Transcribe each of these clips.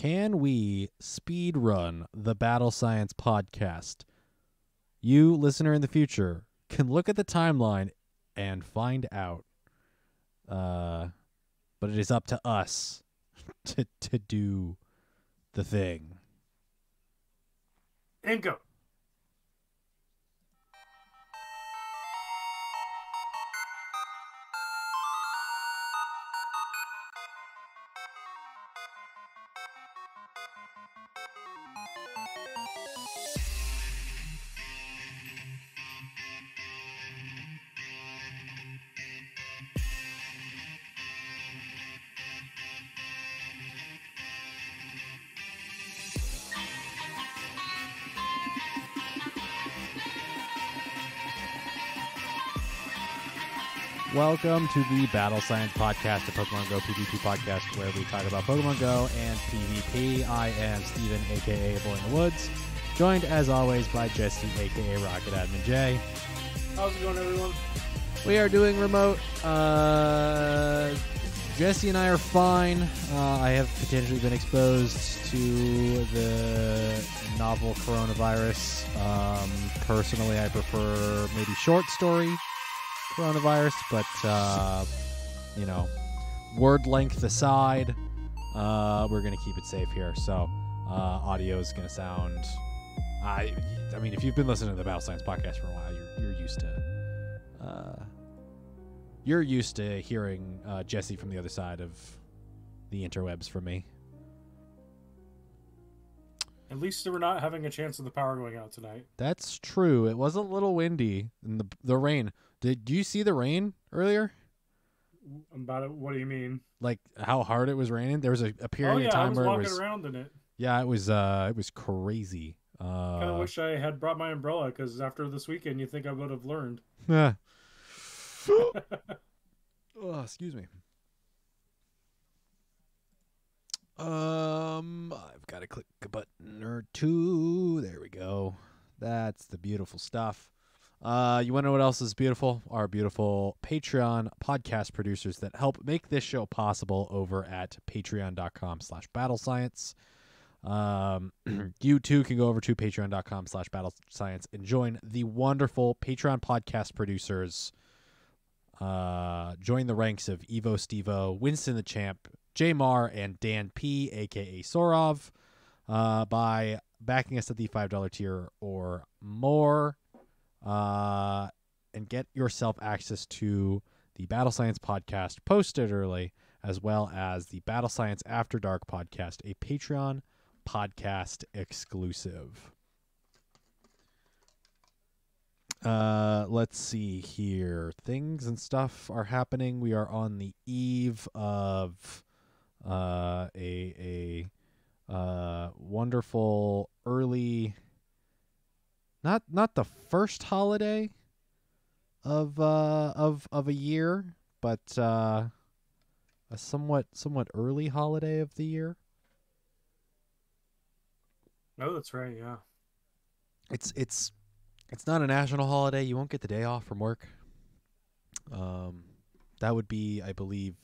can we speed run the Battle Science podcast? You, listener in the future, can look at the timeline and find out. But it is up to us to do the thing. And go. Welcome to the Battle Science Podcast, a Pokemon GO PvP podcast where we talk about Pokemon GO and PvP. I am Steven, a.k.a. Boy in the Woods, joined as always by Jesse, a.k.a. Rocket Admin J. How's it going, everyone? We are doing remote. Jesse and I are fine. I have potentially been exposed to the novel coronavirus. Personally, I prefer maybe short story coronavirus, but you know, word length aside, we're gonna keep it safe here. So audio is gonna sound. I mean, if you've been listening to the Battle Science podcast for a while, you're used to hearing Jesse from the other side of the interwebs from me. At least we're not having a chance of the power going out tonight. That's true. It was a little windy and the rain. Did you see the rain earlier? About it? What do you mean? Like how hard it was raining? There was a period of time where I was walking around in it. Yeah, it was crazy. Kind of wish I had brought my umbrella, because after this weekend, you think I would have learned. Yeah. Oh, excuse me. I've got to click a button or two. There we go. That's the beautiful stuff. You want to know what else is beautiful? Our beautiful Patreon podcast producers that help make this show possible over at patreon.com/battlescience. You too can go over to patreon.com/battlescience and join the wonderful Patreon podcast producers. Join the ranks of Evo Stevo, Winston the Champ, J Mar, and Dan P, aka Sorov, by backing us at the $5 tier or more. And get yourself access to the Battle Science podcast posted early, as well as the Battle Science After Dark podcast, a Patreon podcast exclusive. Let's see here. Things and stuff are happening. We are on the eve of a wonderful early, not the first holiday of a year, but a somewhat early holiday of the year. Oh, that's right. Yeah. It's not a national holiday. You won't get the day off from work. That would be, I believe,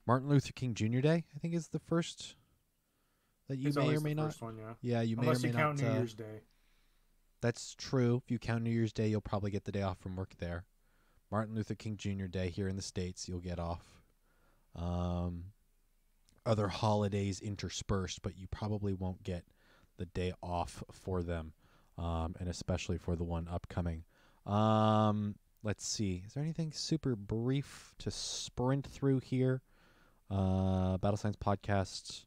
Martin Luther King Jr. Day, I think, is the first that you may or may not. One, yeah. Yeah, you Unless may or may you count not. New Year's Day. That's true. If you count New Year's Day, you'll probably get the day off from work there. Martin Luther King Jr. Day here in the States, you'll get off. Other holidays interspersed, but you probably won't get the day off for them, and especially for the one upcoming. Let's see. Is there anything super brief to sprint through here? Battle Science Podcast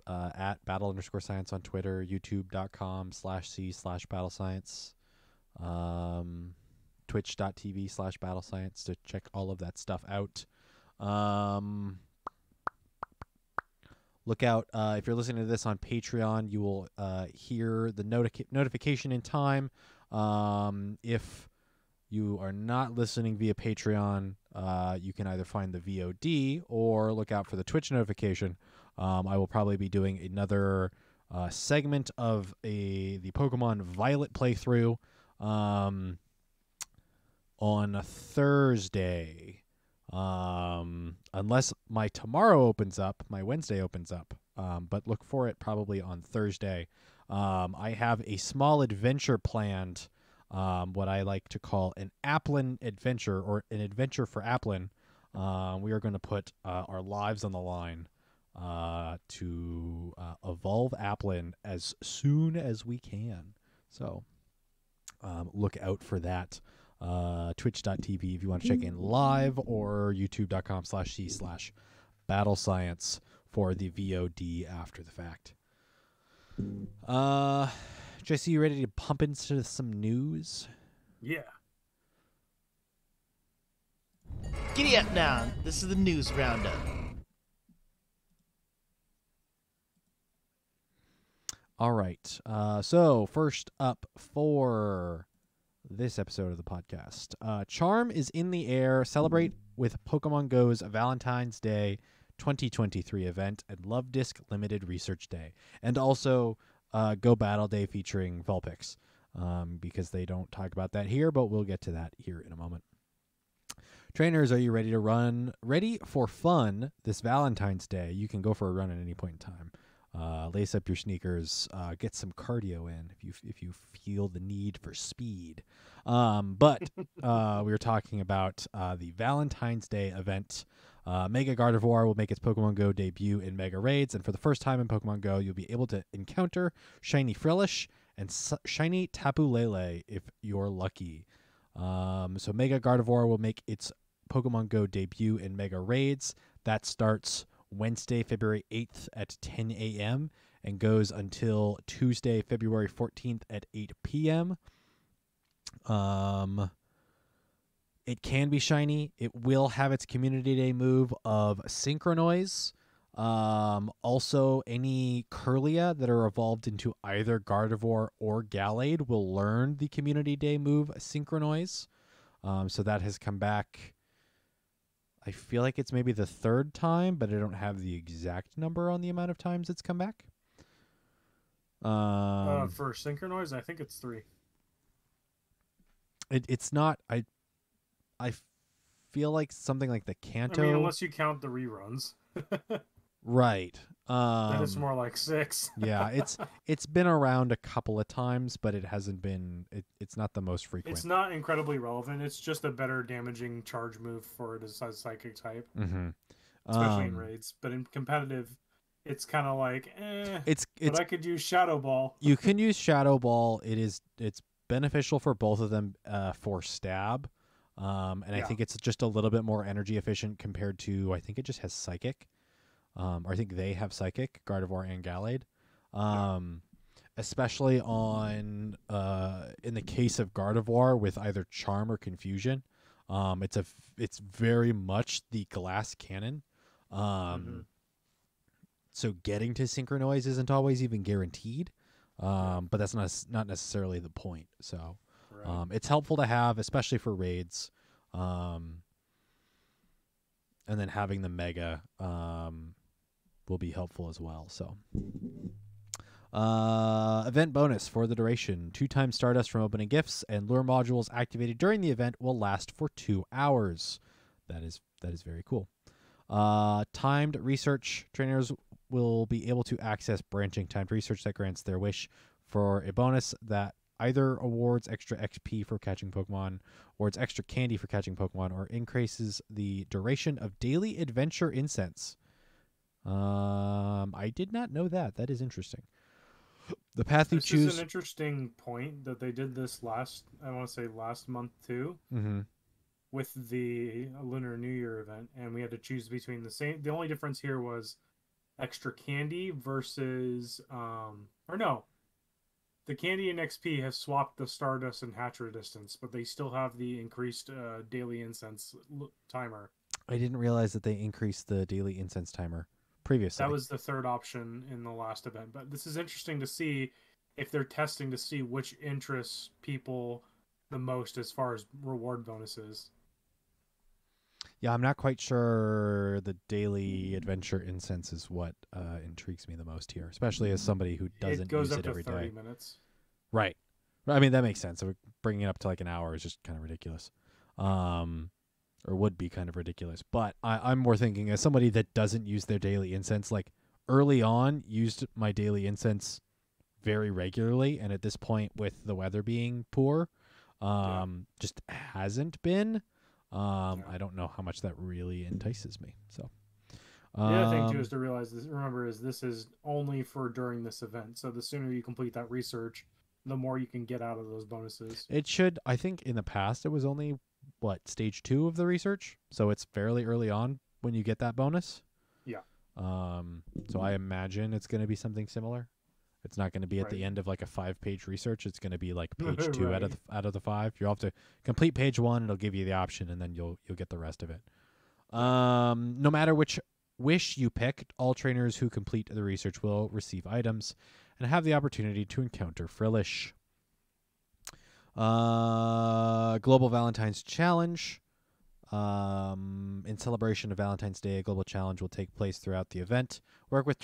at battle_science on Twitter, youtube.com/c/battlescience, twitch.tv/battlescience to check all of that stuff out. Look out, if you're listening to this on Patreon, you will hear the notification in time. If you are not listening via Patreon, you can either find the VOD or look out for the Twitch notification. I will probably be doing another segment of the Pokemon Violet playthrough on a Thursday. Unless my tomorrow opens up, my Wednesday opens up. But look for it probably on Thursday. I have a small adventure planned, what I like to call an Applin adventure, or an adventure for Applin. We are going to put our lives on the line to evolve Applin as soon as we can. So look out for that. Twitch.tv if you want to check in live, or youtube.com/c/battlescience for the VOD after the fact. Jesse, you ready to pump into some news? Yeah. Giddy up now. This is the news roundup. All right. So first up for this episode of the podcast, Charm is in the air. Celebrate with Pokemon GO's Valentine's Day 2023 event and Luvdisc Limited Research Day, and also Go Battle Day featuring Vulpix, because they don't talk about that here, but we'll get to that here in a moment. Trainers, are you ready for fun this Valentine's Day? You can go for a run at any point in time. Lace up your sneakers, get some cardio in if you feel the need for speed. But we were talking about the Valentine's Day event. Mega Gardevoir will make its Pokemon GO debut in Mega Raids, and for the first time in Pokemon GO, you'll be able to encounter Shiny Frillish and Shiny Tapu Lele if you're lucky. So Mega Gardevoir will make its Pokemon GO debut in Mega Raids. That starts Wednesday, February 8th at 10 a.m. and goes until Tuesday, February 14th at 8 p.m. It can be shiny. It will have its Community Day move of Synchronize. Also, any Curlia that are evolved into either Gardevoir or Gallade will learn the Community Day move Synchronize. So that has come back. I feel like it's maybe the third time, but I don't have the exact number on the amount of times it's come back. For Synchronize, I think it's 3. It's not. I feel like something like the Kanto. I mean, unless you count the reruns. Right. Then it's more like 6. Yeah, it's been around a couple of times, but it hasn't been. It's not the most frequent. It's not incredibly relevant. It's just a better damaging charge move for it as a psychic type, especially in raids. But in competitive, it's kind of like, but I could use Shadow Ball. You can use Shadow Ball. It's beneficial for both of them for stab, and I think it's just a little bit more energy efficient compared to. I think it just has psychic. Or I think they have Psychic, Gardevoir and Gallade. Especially on in the case of Gardevoir with either Charm or Confusion. It's very much the glass cannon. So getting to Synchronize isn't always even guaranteed. But that's not necessarily the point. So it's helpful to have, especially for raids. And then having the Mega will be helpful as well. So event bonus for the duration: 2 times Stardust from opening gifts, and lure modules activated during the event will last for 2 hours. That is very cool. Timed research: trainers will be able to access branching timed research that grants their wish for a bonus that either awards extra XP for catching Pokemon, awards extra candy for catching Pokemon, or increases the duration of daily adventure incense. I did not know that. That is interesting. The path you choose. This is an interesting point that they did this last month too, with the Lunar New Year event, and we had to choose between the same. The only difference here was extra candy versus, the candy and XP have swapped the Stardust and Hatcher distance, but they still have the increased daily incense timer. I didn't realize that they increased the daily incense timer previously. That was the third option in the last event. But this is interesting to see if they're testing to see which interests people the most as far as reward bonuses. Yeah, I'm not quite sure the daily adventure incense is what intrigues me the most here, especially as somebody who doesn't use it every day. It goes up to 30 minutes. Right. I mean, that makes sense. So bringing it up to like an hour is just kind of ridiculous. or would be kind of ridiculous. But I'm more thinking as somebody that doesn't use their daily incense, like early on used my daily incense very regularly, and at this point with the weather being poor, just hasn't been. I don't know how much that really entices me. So the other thing too is to realize this. Remember, this is only for during this event. So the sooner you complete that research, the more you can get out of those bonuses. It should. I think in the past it was only stage 2 of the research, so it's fairly early on when you get that bonus. Yeah. So I imagine it's going to be something similar. It's not going to be at the end of like a 5-page research. It's going to be like page 2 out of the 5. You'll have to complete page 1. It'll give you the option, and then you'll get the rest of it. No matter which wish you pick, all trainers who complete the research will receive items and have the opportunity to encounter Frillish. Global Valentine's Challenge. In celebration of Valentine's Day, a global challenge will take place throughout the event. Work with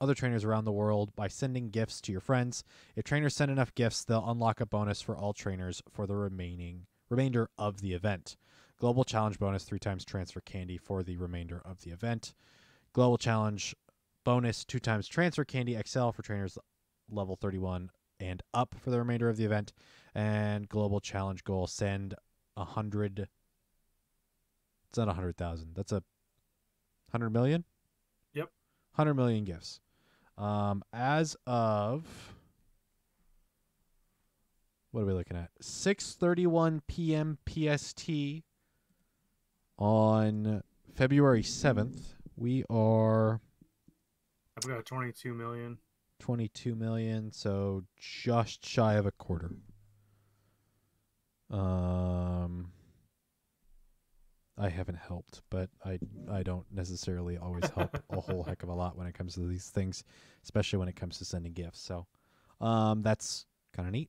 other trainers around the world by sending gifts to your friends. If trainers send enough gifts, they'll unlock a bonus for all trainers for the remainder of the event. Global challenge bonus 3 times transfer candy for the remainder of the event. Global challenge bonus 2 times transfer candy XL for trainers level 31 and up for the remainder of the event. And global challenge goal, send 100. It's not 100,000. That's 100 million? Yep. 100 million gifts. As of, what are we looking at? 6:31 p.m. PST on February 7th. We are... I've got 22 million. 22 million, so just shy of a quarter. I haven't helped, but I don't necessarily always help a whole heck of a lot when it comes to these things, especially when it comes to sending gifts. So that's kind of neat.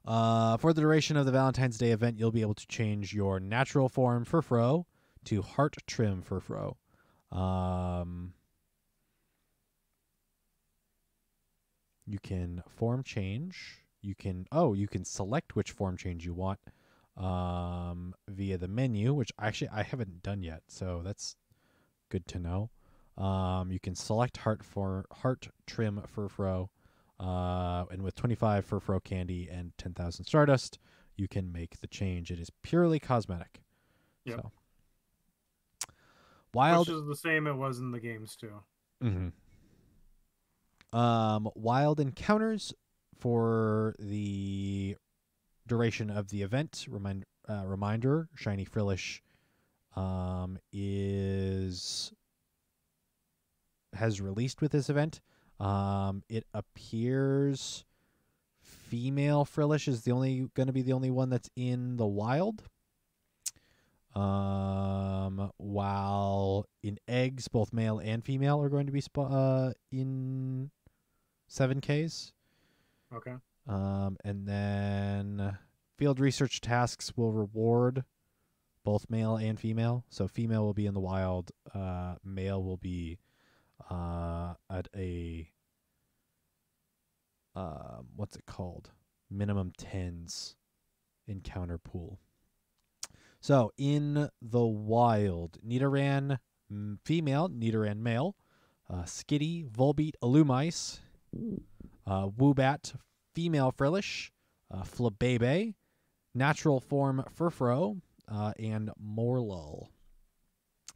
For the duration of the Valentine's Day event, you'll be able to change your natural form Furfro to heart trim Furfro. You can form change. You can select which form change you want via the menu, which actually I haven't done yet, so that's good to know. You can select heart trim Furfro, and with 25 Furfro candy and 10,000 Stardust, you can make the change. It is purely cosmetic. Yep. So. Wild, which is the same it was in the games too. Mm-hmm. Wild encounters for the duration of the event. Reminder: Shiny Frillish has released with this event. It appears female Frillish is going to be the only one that's in the wild. While in eggs, both male and female are going to be in 7Ks. Okay. And then field research tasks will reward both male and female. So female will be in the wild. Male will be at a what's it called? Minimum 10s encounter pool. So in the wild, Nidoran female, Nidoran male, Skitty, Volbeat, Alumice, Woobat female Frillish, Flabebe, natural form Furfro, and Morlul.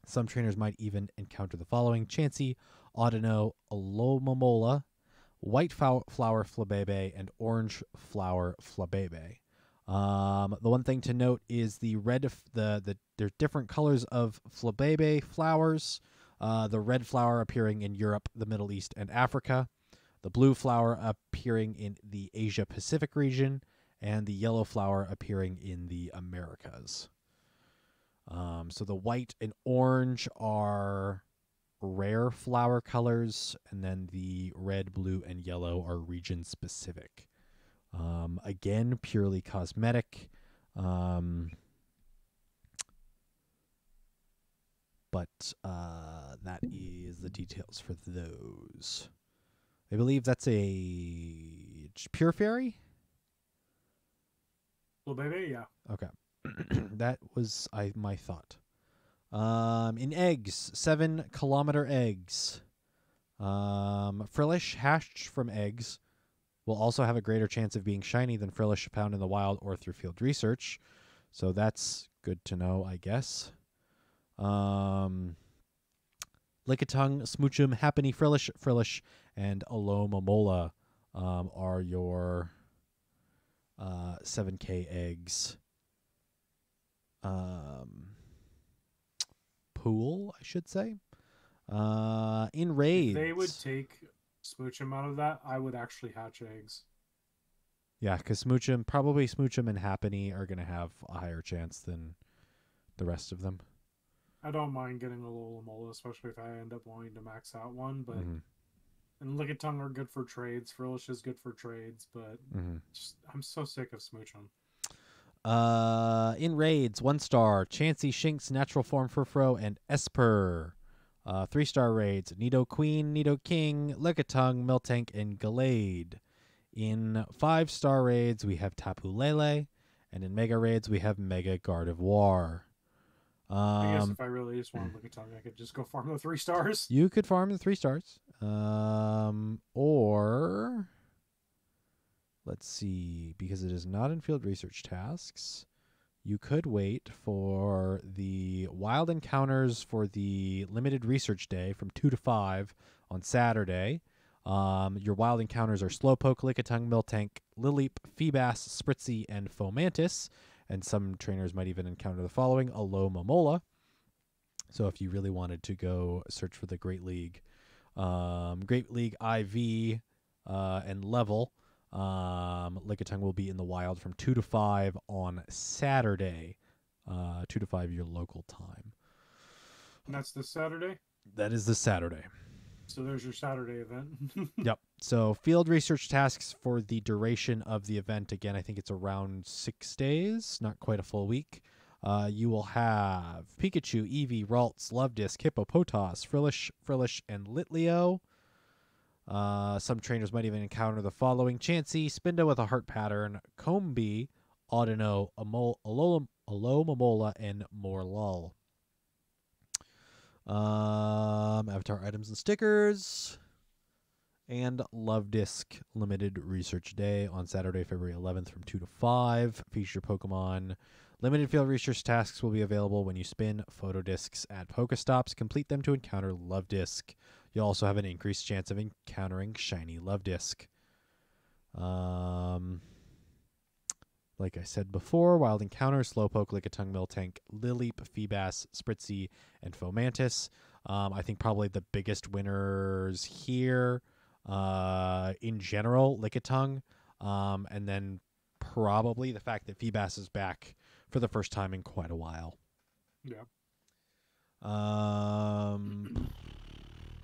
Some trainers might even encounter the following: Chansey, Audino, Alomomola, white flower Flabebe, and orange flower Flabebe. The one thing to note is the red. There's different colors of Flabebe flowers. The red flower appearing in Europe, the Middle East, and Africa. The blue flower appearing in the Asia Pacific region, and the yellow flower appearing in the Americas. So the white and orange are rare flower colors, and then the red, blue, and yellow are region specific. Again, purely cosmetic. But that is the details for those. I believe that's a pure fairy. Well, baby, yeah. Okay. That was my thought. In eggs, 7-kilometer eggs. Frillish hatched from eggs will also have a greater chance of being shiny than Frillish found in the wild or through field research. So that's good to know, I guess. Lickitung, Smoochum, Happiny, Frillish, and Alomomola are your 7K eggs. Pool, I should say. In raids, if they would take Smoochum out of that, I would actually hatch eggs. Yeah, because Smoochum and Happiny are going to have a higher chance than the rest of them. I don't mind getting a Alomomola, especially if I end up wanting to max out one, but and Lickitung are good for trades. Frillish is good for trades, but I'm so sick of Smoochum. In raids, 1-star, Chansey, Shinx, Natural Form Furfrou, and Esper. 3-star raids, Nidoqueen, Nidoking, Lickitung, Miltank, and Gallade. In 5-star raids, we have Tapu Lele, and in Mega raids, we have Mega Gardevoir. I guess if I really just want Lickitung, I could just go farm the 3 stars. You could farm the 3 stars. Or let's see, because it is not in field research tasks, you could wait for the wild encounters for the limited research day from 2 to 5 on Saturday. Your wild encounters are Slowpoke, Lickitung, Miltank, Lileep, Feebas, Spritzee, and Fomantis. And some trainers might even encounter the following: Alomomola. So if you really wanted to go search for the Great League IV and level, Lickitung will be in the wild from 2 to 5 on Saturday, 2 to 5 your local time. And that's this Saturday? That is this Saturday. So there's your Saturday event. Yep. So field research tasks for the duration of the event. Again, I think it's around 6 days, not quite a full week. You will have Pikachu, Eevee, Ralts, Luvdisc, Hippopotas, Frillish, and Litleo. Some trainers might even encounter the following: Chansey, Spindo with a heart pattern, Combee, Audino, Alomomola, and Morlul. Avatar items and stickers. And Luvdisc limited research day on Saturday, February 11th from 2 to 5. Feature Pokemon. Limited field research tasks will be available when you spin photo discs at Pokestops. Complete them to encounter Luvdisc. You'll also have an increased chance of encountering shiny Luvdisc. Like I said before, wild encounters: Slowpoke, Lickitung, Miltank, Lileep, Feebas, Spritzee, and Fomantis. I think probably the biggest winners here, in general, Lickitung, and then probably the fact that Feebas is back for the first time in quite a while. Yeah.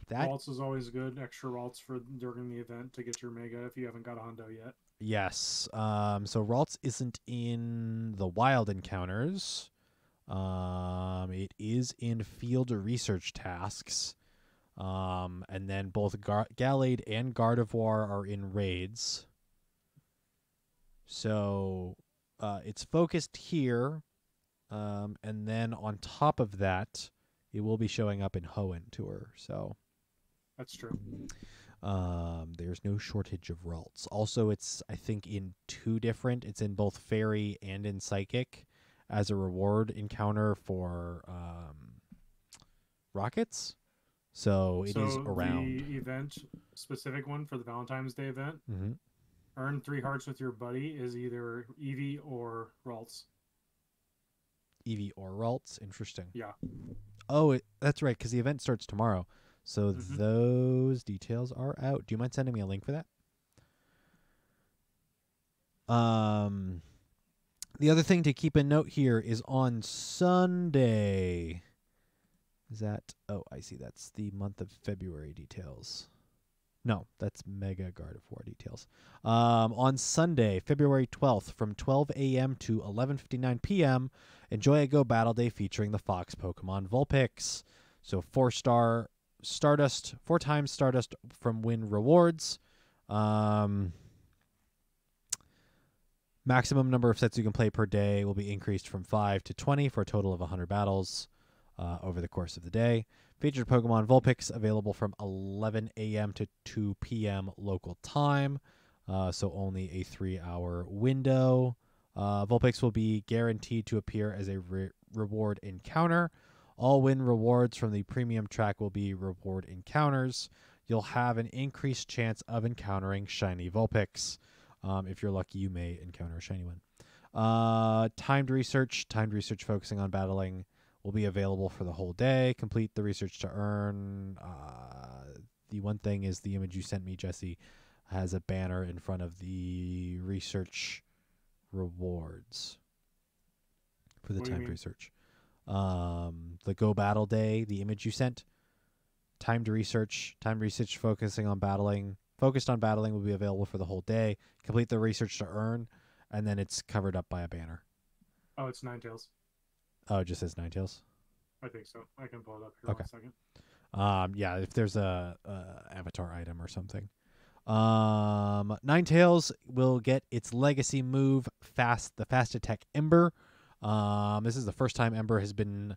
That Ralts is always good. Extra Ralts for during the event to get your Mega if you haven't got a Hundo yet. Yes. So Ralts isn't in the wild encounters. It is in field research tasks. And then both Gallade and Gardevoir are in raids. So it's focused here. And then on top of that, it will be showing up in Hoenn Tour. So that's true. There's no shortage of Ralts. Also, it's, I think, in 2 different. It's in both Fairy and in Psychic as a reward encounter for Rockets. So it is around. The event specific one for the Valentine's Day event. Earn 3 hearts with your buddy is either Eevee or Ralts. Eevee or Ralts. Interesting. Yeah. Oh, that's right, because the event starts tomorrow. So those details are out. Do you mind sending me a link for that? The other thing to keep in note here is on Sunday. Is that... Oh, I see. That's the month of February details. No, that's Mega Gardevoir details. On Sunday, February 12th, from 12 a.m. to 11:59 p.m., enjoy a Go Battle Day featuring the Fox Pokemon Vulpix. So 4-star Stardust, 4 times Stardust from win rewards. Maximum number of sets you can play per day will be increased from 5 to 20 for a total of 100 battles over the course of the day. Featured Pokemon Vulpix available from 11 a.m. to 2 p.m. local time, so only a 3-hour window. Vulpix will be guaranteed to appear as a reward encounter. All win rewards from the premium track will be reward encounters. You'll have an increased chance of encountering shiny Vulpix. If you're lucky, you may encounter a shiny one. Timed research focusing on battling will be available for the whole day. Complete the research to earn. The one thing is the image you sent me, Jesse, has a banner in front of the research rewards for the timed research. The Go Battle Day, the image you sent, timed research focused on battling will be available for the whole day. Complete the research to earn, and then it's covered up by a banner. Oh, it's Ninetales. Oh, it just says Ninetales? I think so. I can pull it up here 1 second. Yeah, if there's a avatar item or something. Ninetales will get its legacy move, the Fast Attack Ember. This is the first time Ember has been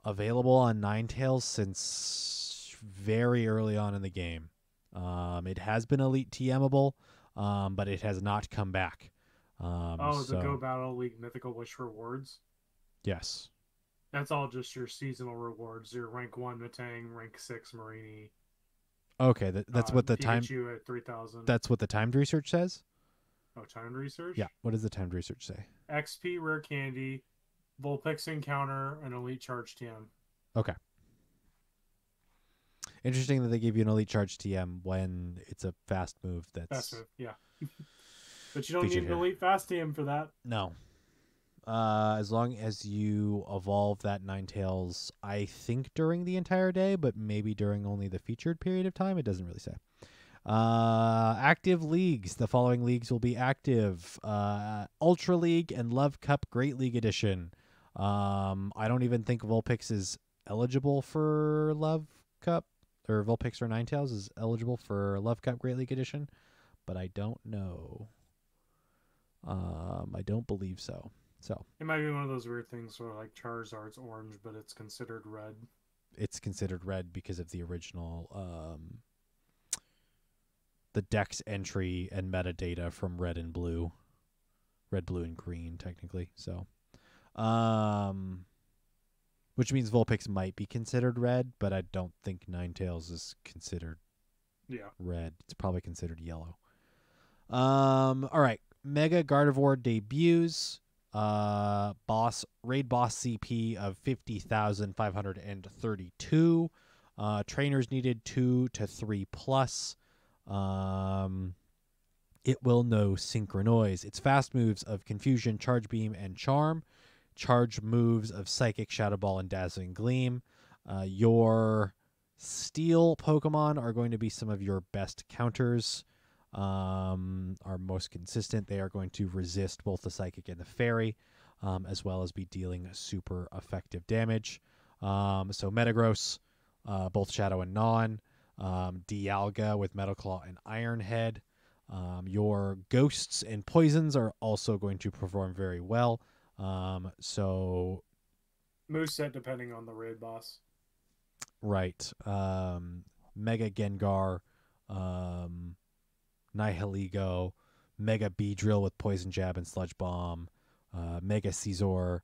available on Ninetales since very early on in the game. It has been Elite TMable, but it has not come back. The Go Battle League Mythical Wish rewards? Yes. That's all just your seasonal rewards. Your rank 1 Metang, rank 6 Marini. Okay, that's what the Pikachu at 3,000. That's what the timed research says? Oh, timed research? Yeah, what does the timed research say? XP Rare Candy, Vulpix Encounter, and Elite Charge TM. Okay. Interesting that they give you an Elite Charge TM when it's a fast move. Fast move, yeah. But you don't need an Elite Fast TM for that. No. As long as you evolve that Ninetales, I think during the entire day, but maybe during only the featured period of time. It doesn't really say. Active leagues. The following leagues will be active. Ultra League and Love Cup Great League Edition. I don't even think Vulpix is eligible for Love Cup, or Vulpix or Ninetales is eligible for Love Cup Great League Edition, but I don't know. I don't believe so. So it might be one of those weird things where like Charizard's orange, but it's considered red. It's considered red because of the original the Dex entry and metadata from red, blue, and green, technically. So, which means Vulpix might be considered red, but I don't think Ninetales is considered red. It's probably considered yellow. All right. Mega Gardevoir debuts. Raid boss CP of 50,532. Trainers needed 2 to 3 plus. It will know Synchronoise. Its fast moves of Confusion, Charge Beam, and Charm. Charge moves of Psychic, Shadow Ball, and Dazzling Gleam. Your Steel Pokemon are going to be some of your best counters. Are most consistent. They are going to resist both the Psychic and the Fairy, as well as be dealing super effective damage. So Metagross, both Shadow and Non. Dialga with Metal Claw and Iron Head. Your Ghosts and Poisons are also going to perform very well. So moveset depending on the raid boss. Right. Mega Gengar, Nihilego, Mega Beedrill with Poison Jab and Sludge Bomb, Mega Scizor,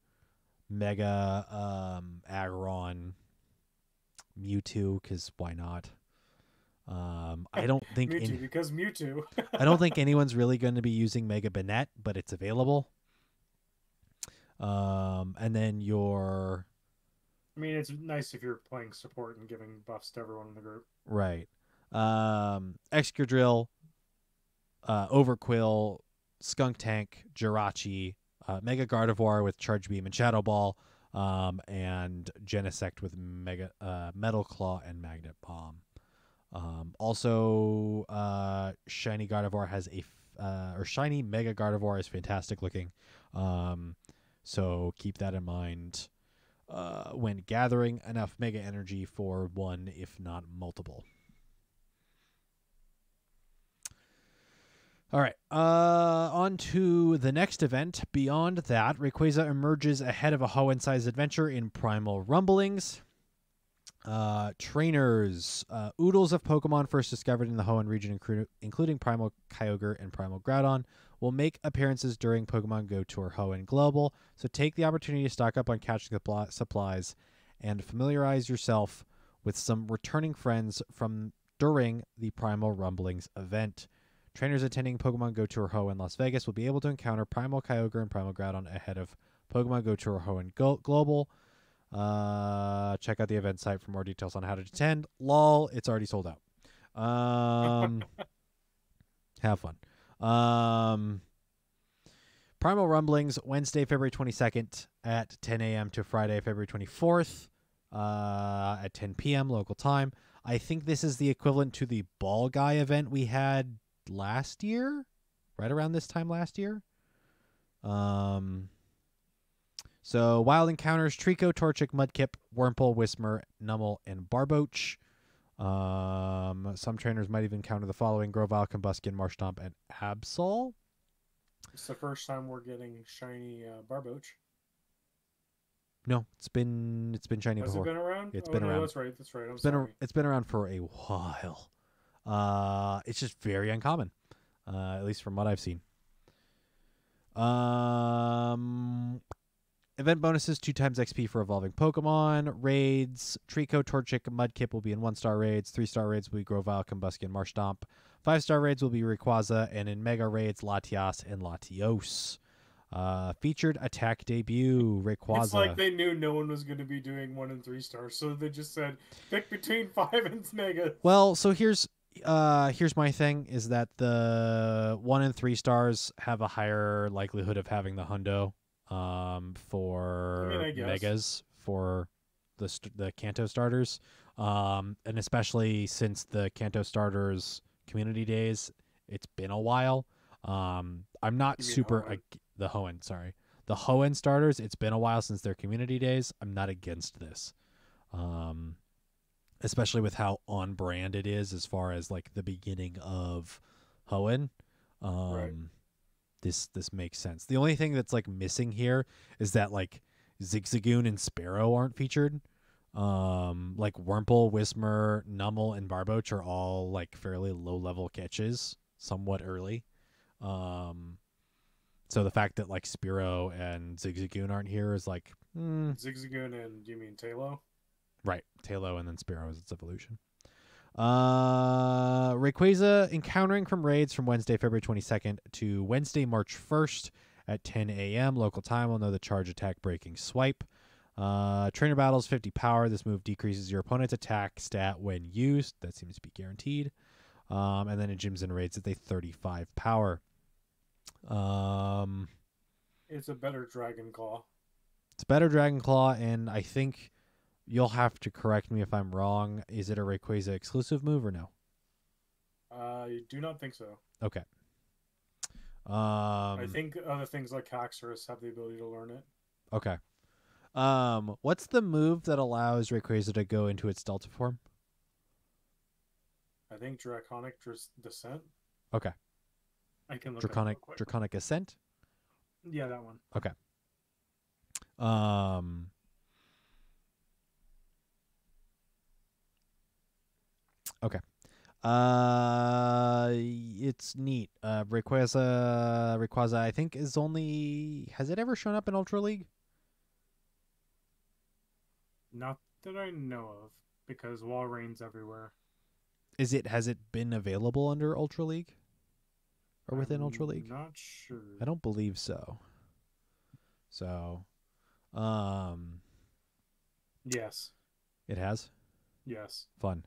Mega Aggron, Mewtwo, because why not? I don't think Mewtwo. I don't think anyone's really going to be using Mega Banette, but it's available. And then your... I mean, it's nice if you're playing support and giving buffs to everyone in the group. Right. Excadrill, Overquill, Skuntank, Jirachi, Mega Gardevoir with Charge Beam and Shadow Ball, and Genesect with Metal Claw and Magnet Bomb. Also, Shiny Gardevoir has Shiny Mega Gardevoir is fantastic looking. So keep that in mind when gathering enough Mega Energy for one, if not multiple. All right. On to the next event. Beyond that, Rayquaza emerges ahead of a Hoenn-sized adventure in Primal Rumblings. Trainers. Oodles of Pokemon first discovered in the Hoenn region, including Primal Kyogre and Primal Groudon, will make appearances during Pokemon GO Tour Hoenn Global, so take the opportunity to stock up on catching supplies and familiarize yourself with some returning friends from during the Primal Rumblings event. Trainers attending Pokemon GO Tour Hoenn Las Vegas will be able to encounter Primal Kyogre and Primal Groudon ahead of Pokemon GO Tour Hoenn Global. Check out the event site for more details on how to attend. Lol, it's already sold out. Have fun. Primal Rumblings, Wednesday, February 22nd at 10 a.m. to Friday, February 24th at 10 p.m. local time. I think this is the equivalent to the Ball Guy event we had last year, right around this time last year. So wild encounters: Trico, Torchic, Mudkip, Wurmple, Whismur, Numel, and Barboach. Some trainers might even encounter the following: Grovyle, Combuskin, Marshtomp, and Absol. It's the first time we're getting shiny Barboach. No, it's been shiny Has before. It been around? It's been around. That's right. That's right. It's been around for a while. It's just very uncommon, at least from what I've seen. Event bonuses: 2x XP for evolving Pokemon. Raids: Trico, Torchic, Mudkip will be in 1-star raids. 3-star raids will be Grovyle, Combuskin, Marshtomp. 5-star raids will be Rayquaza, and in Mega raids, Latias and Latios. Featured attack debut: Rayquaza. It's like they knew no one was going to be doing 1 and 3 stars, so they just said pick between 5 and Mega. Well, so here's my thing: is that the 1 and 3 stars have a higher likelihood of having the hundo. For Megas for the Kanto starters, and especially since the Kanto starters community days, it's been a while. I'm not super the Hoenn, sorry, the Hoenn starters. It's been a while since their community days. I'm not against this, especially with how on brand it is as far as like the beginning of Hoenn. Right. This makes sense. The only thing that's like missing here is that like Zigzagoon and Sparrow aren't featured. Like Wurmple, Whismur, Numel, and Barboach are all like fairly low level catches, somewhat early. So the fact that like Spearow and Zigzagoon aren't here is like Zigzagoon and you mean Tailo? Right, Tailo and then Spearow is its evolution. Rayquaza encountering from raids from Wednesday, February 22nd to Wednesday, March 1st at 10 a.m. local time. Will know the charge, attack, breaking, swipe. Trainer battles 50 power. This move decreases your opponent's attack stat when used. That seems to be guaranteed. And then in gyms and raids, it's a 35 power. It's a better Dragon Claw. It's better Dragon Claw, and I think you'll have to correct me if I'm wrong. Is it a Rayquaza exclusive move or no? I do not think so. Okay. I think other things like Haxorus have the ability to learn it. Okay. What's the move that allows Rayquaza to go into its Delta form? I think Draconic Descent. Okay. I can look Draconic Ascent? Yeah, that one. Okay. Okay. It's neat. Rayquaza, I think is only. Has it ever shown up in Ultra League? Not that I know of, because Walreign's everywhere. Has it been available under Ultra League? Or within Ultra League? Not sure. I don't believe so. So, yes. It has? Yes. Fun.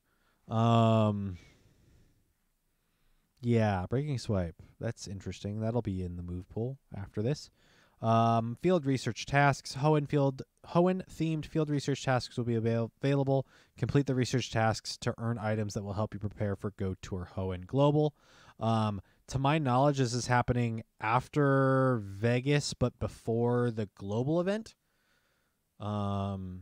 Yeah, breaking swipe. That's interesting. That'll be in the move pool after this. Field research tasks. Hoenn themed field research tasks will be available. Complete the research tasks to earn items that will help you prepare for Go Tour Hoenn Global. To my knowledge, this is happening after Vegas, but before the global event. So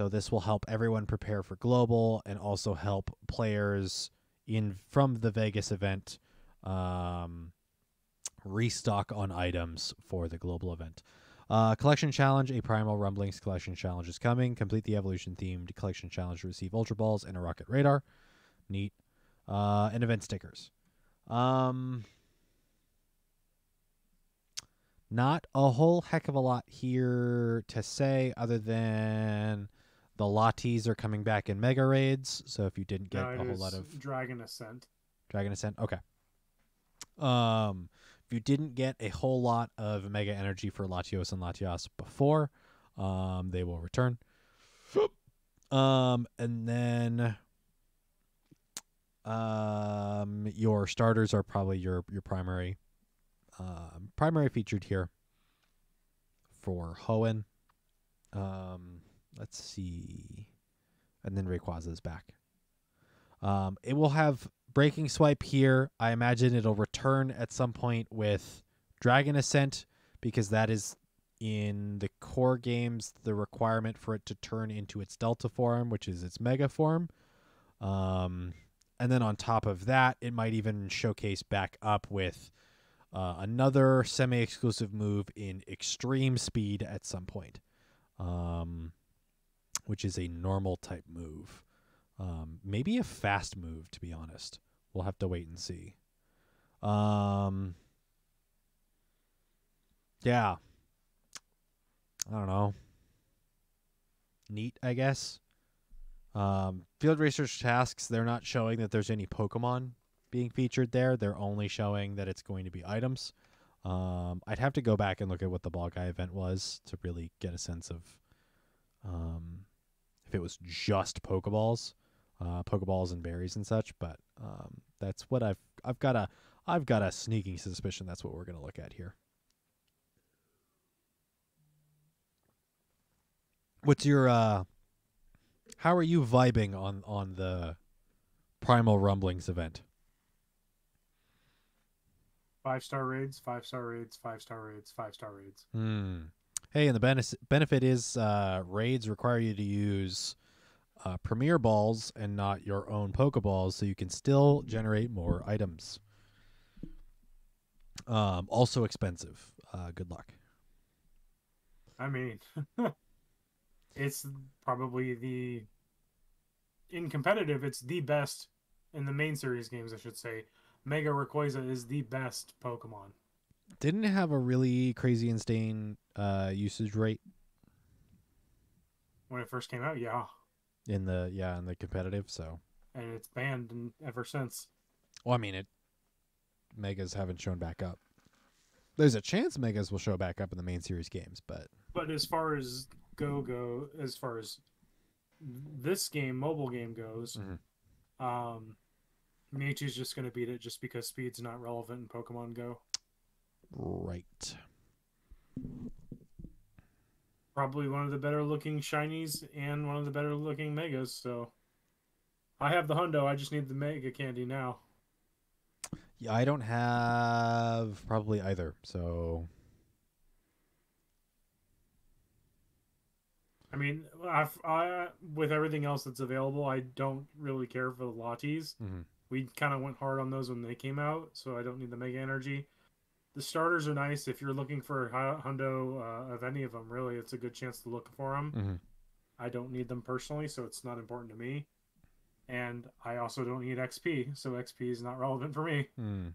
this will help everyone prepare for global and also help players from the Vegas event restock on items for the global event. Collection challenge, a Primal Rumblings collection challenge is coming. Complete the evolution themed collection challenge to receive Ultra Balls and a rocket radar. Neat. And event stickers. Not a whole heck of a lot here to say other than the Lotties are coming back in Mega Raids. So if you didn't get a whole lot of Dragon Ascent. Okay. If you didn't get a whole lot of Mega Energy for Latios and Latias before, they will return. And then your starters are probably your primary featured here for Hoenn. Let's see. And then Rayquaza is back. It will have Breaking Swipe here. I imagine it'll return at some point with Dragon Ascent, because that is in the core games the requirement for it to turn into its Delta form, which is its Mega form. And then on top of that, it might even showcase back up with another semi-exclusive move in Extreme Speed at some point, which is a normal type move. Maybe a fast move, to be honest. We'll have to wait and see. Yeah. I don't know. Neat, I guess. Field research tasks, they're not showing that there's any Pokemon being featured there. They're only showing that it's going to be items. I'd have to go back and look at what the Ball Guy event was to really get a sense of if it was just Pokeballs and berries and such. But that's what I've got a sneaking suspicion that's what we're going to look at here. What's your how are you vibing on the Primal Rumblings event? 5-star raids, 5-star raids, 5-star raids, 5-star raids. Hey, and the benefit is raids require you to use Premier Balls and not your own Pokeballs, so you can still generate more items. Also expensive. Good luck. I mean, it's probably in competitive, it's the best in the main series games, I should say. Mega Rayquaza is the best Pokemon. Didn't it have a really crazy insane usage rate When it first came out, yeah. In the competitive, so. And it's banned ever since. Well, I mean, Megas haven't shown back up. There's a chance Megas will show back up in the main series games, but as far as as far as this mobile game goes, Mewtwo's just going to beat it just because speed's not relevant in Pokemon Go. Right. Probably one of the better looking shinies and one of the better looking megas, so I have the hundo, I just need the mega candy now. Yeah, I don't have probably either, so I mean, I with everything else that's available, I don't really care for the Lotties. We kind of went hard on those when they came out, so I don't need the Mega Energy. The starters are nice. If you're looking for a hundo of any of them, really, it's a good chance to look for them. I don't need them personally, so it's not important to me. And I also don't need XP, so XP is not relevant for me. I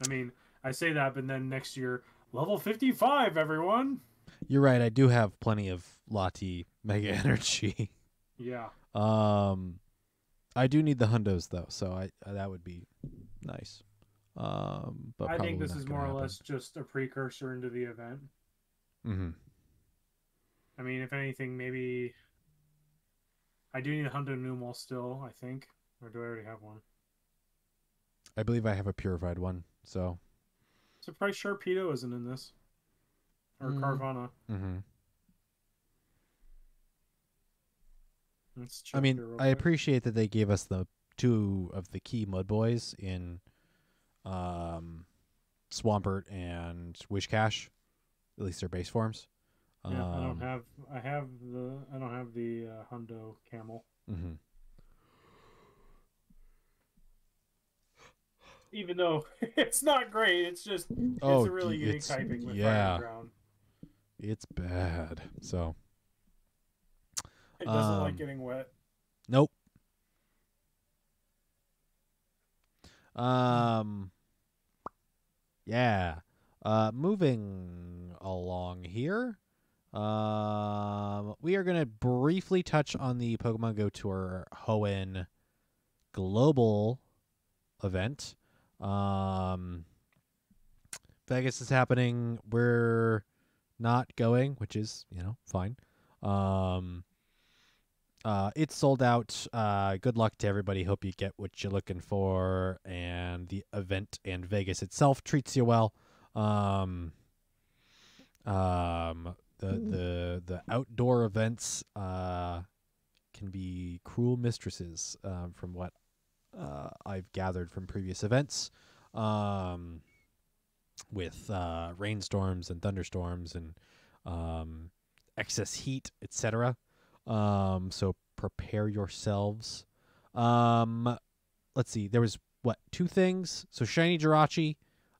mean, I say that, but then next year, level 55, everyone! You're right, I do have plenty of Lottie Mega Energy. Yeah. I do need the hundos, though, so that would be nice. But I think this is more or less just a precursor into the event. I mean, if anything, maybe I do need a Hundo Numal still, I think. Or do I already have one? I believe I have a purified one, so. Surprised Sharpedo isn't in this. Or Carvana. I mean, I appreciate that they gave us the two of the key Mud Boys in Swampert and Wishcash, at least their base forms. Yeah, I don't have the Hundo Camel. even though it's not great, it's just it's a really unique typing with Fire and Ground. It's bad. So it doesn't like getting wet. Nope. Yeah. Moving along here. We are going to briefly touch on the Pokemon Go Tour Hoenn global event. Vegas is happening. We're not going, which is, fine. It's sold out. Good luck to everybody. Hope you get what you're looking for, and the event and Vegas itself treats you well. The outdoor events can be cruel mistresses, from what I've gathered from previous events, with rainstorms and thunderstorms and excess heat, etc. So prepare yourselves. Let's see. There was two things. So Shiny Jirachi,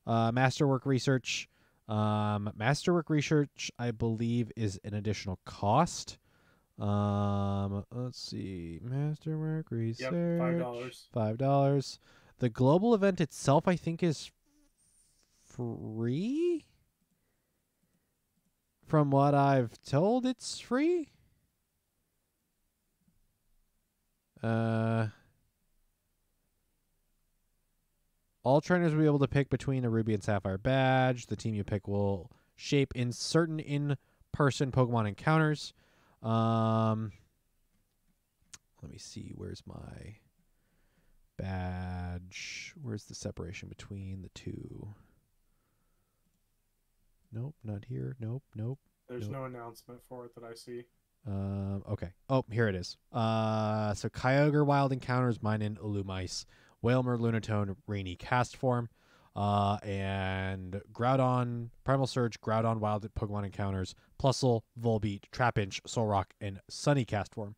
Masterwork Research. Masterwork Research, I believe, is an additional cost. Let's see. Masterwork Research. Yep, $5. The global event itself, I think, is free. From what I've told, it's free. All trainers will be able to pick between a Ruby and Sapphire badge. The team you pick will shape in certain in-person Pokemon encounters. Let me see. Where's my badge? Where's the separation between the two? Nope, not here. Nope. There's no announcement for it that I see. Okay. Oh, here it is. So Kyogre Wild Encounters, Minun, Ulumice, Wailmer, Lunatone, Rainy Cast Form, and Groudon, Primal Surge, Groudon Wild Pokemon Encounters, Plusle, Volbeat, Trapinch, Solrock, and Sunny Cast Form.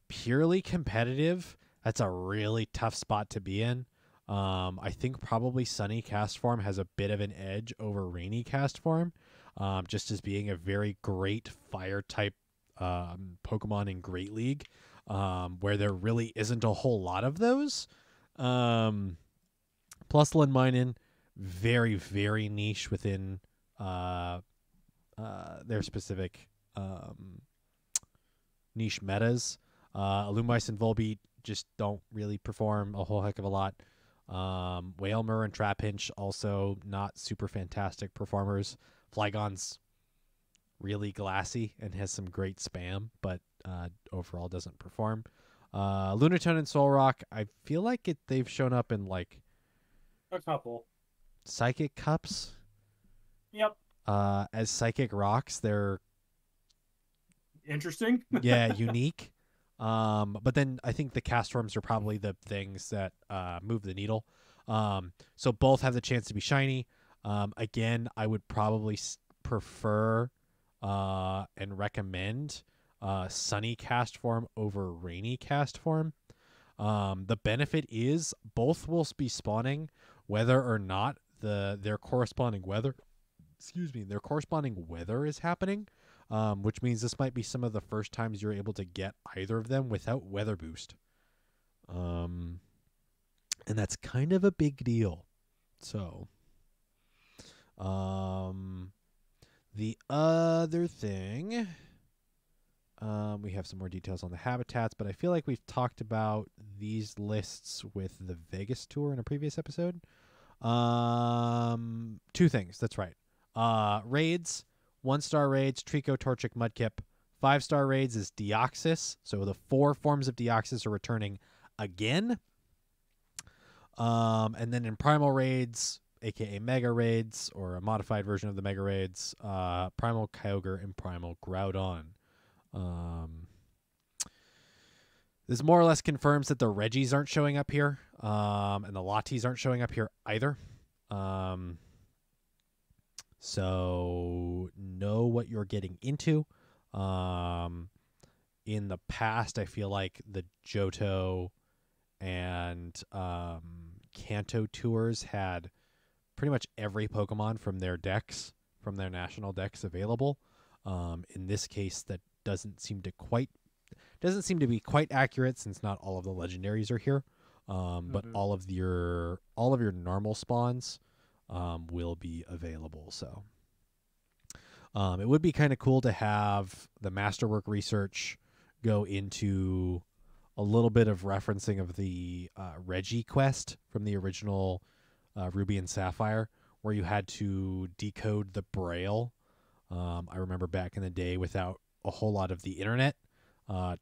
Purely competitive, that's a really tough spot to be in. I think probably Sunny Cast Form has a bit of an edge over Rainy Cast Form, just as being a very great fire type Pokemon in Great League, where there really isn't a whole lot of those. Plusle and Minun, very, very niche within their specific niche metas. Illumise and Volbeat just don't really perform a whole heck of a lot. Wailmer and Trapinch also not super fantastic performers. Flygon's really glassy and has some great spam, but overall doesn't perform. Lunatone and Solrock, I feel like they've shown up in like a couple Psychic Cups. Yep. As Psychic Rocks, they're interesting. Yeah, unique. But then I think the cast forms are probably the things that move the needle. So both have the chance to be shiny. Again, I would probably prefer and recommend Sunny Cast Form over Rainy Cast Form. The benefit is both will be spawning whether or not their corresponding weather is happening. Which means this might be some of the first times you're able to get either of them without weather boost. And that's kind of a big deal. So, the other thing, we have some more details on the habitats, but I feel like we've talked about these lists with the Vegas tour in a previous episode. Two things. That's right. Raids. 1-star raids, Trico, Torchic, Mudkip. 5-star raids is Deoxys. So the 4 forms of Deoxys are returning again. And then in Primal raids, aka Mega raids, or a modified version of the Mega raids, Primal Kyogre and Primal Groudon. This more or less confirms that the Reggies aren't showing up here, and the Latis aren't showing up here either. So know what you're getting into. In the past, I feel like the Johto and Kanto tours had pretty much every Pokemon from their decks, from their national decks available. In this case, that doesn't seem to be quite accurate since not all of the legendaries are here. But all of your normal spawns will be available. So it would be kind of cool to have the Masterwork research go into a little bit of referencing of the Reggie quest from the original Ruby and Sapphire, where you had to decode the Braille. I remember back in the day, without a whole lot of the internet,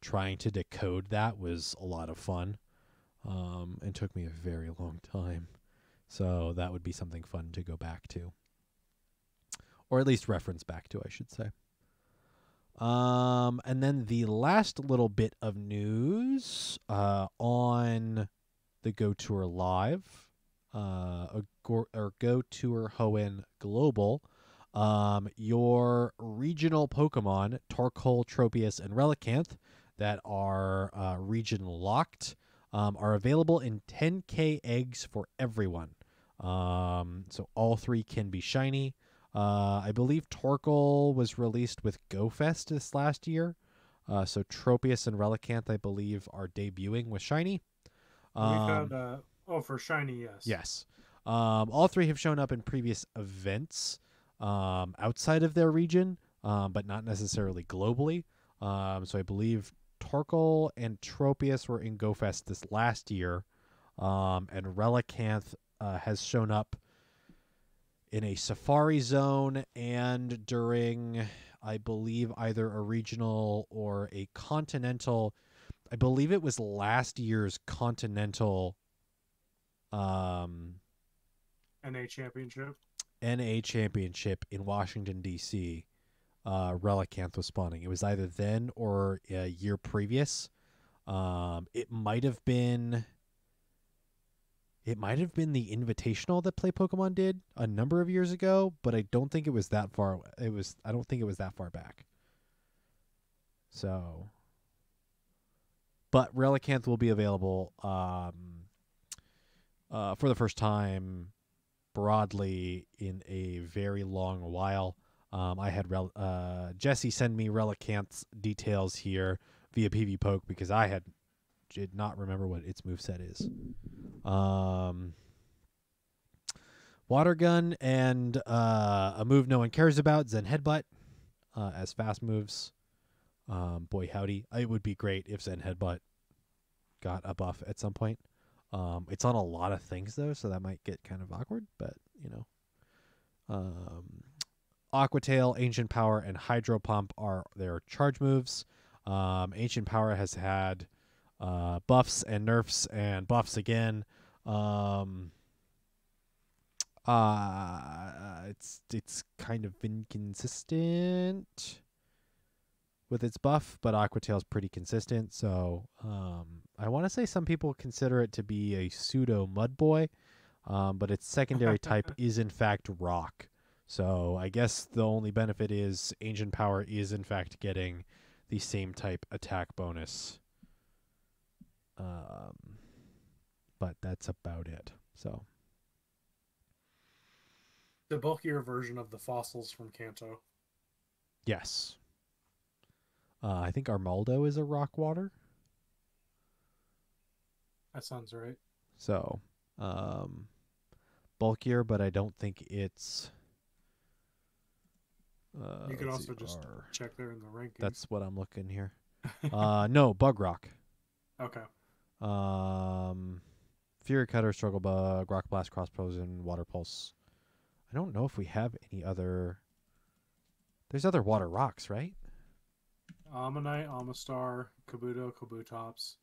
trying to decode that was a lot of fun. It took me a very long time. So that would be something fun to go back to. Or at least reference back to, I should say. And then the last little bit of news on the Go Tour Live, or Go Tour Hoenn Global, your regional Pokemon, Torkoal, Tropius, and Relicanth, that are region locked, are available in 10K eggs for everyone. So all 3 can be shiny. I believe Torkoal was released with GoFest this last year. So Tropius and Relicanth, I believe, are debuting with shiny. We've had, for shiny, yes. Yes. All 3 have shown up in previous events outside of their region, but not necessarily globally. So I believe Torkoal and Tropius were in GoFest this last year, and Relicanth has shown up in a Safari Zone and during, I believe, either a regional or a continental. I believe it was last year's continental NA championship. NA championship in Washington, D.C. Relicanth was spawning. It was either then or a year previous. It might have been the Invitational that Play Pokemon did a number of years ago, but I don't think it was that far. I don't think it was that far back. So, but Relicanth will be available for the first time broadly in a very long while. I had Jesse send me Relicanth's details here via PvPoke because I did not remember what its moveset is. Water Gun and a move no one cares about, Zen Headbutt, as fast moves. Boy howdy, it would be great if Zen Headbutt got a buff at some point. It's on a lot of things though, so that might get kind of awkward, but you know. Aqua Tail, Ancient Power, and Hydro Pump are their charge moves. Ancient Power has had buffs and nerfs and buffs again. It's kind of inconsistent with its buff, but Aqua Tail's pretty consistent. So I want to say some people consider it to be a pseudo Mud Boy, but its secondary type is in fact Rock. So I guess the only benefit is Ancient Power is in fact getting the same type attack bonus. But that's about it. So the bulkier version of the fossils from Kanto. Yes. I think Armaldo is a rock water. That sounds right. So bulkier, but I don't think it's you could also just check there in the rankings. That's what I'm looking here. No, Bug Rock. Okay. Fury Cutter, Struggle Bug, Rock Blast, Cross Poison, Water Pulse. I don't know if we have any other. There's other water rocks, right? Ammonite, Amistar, Kabuto, Kabutops.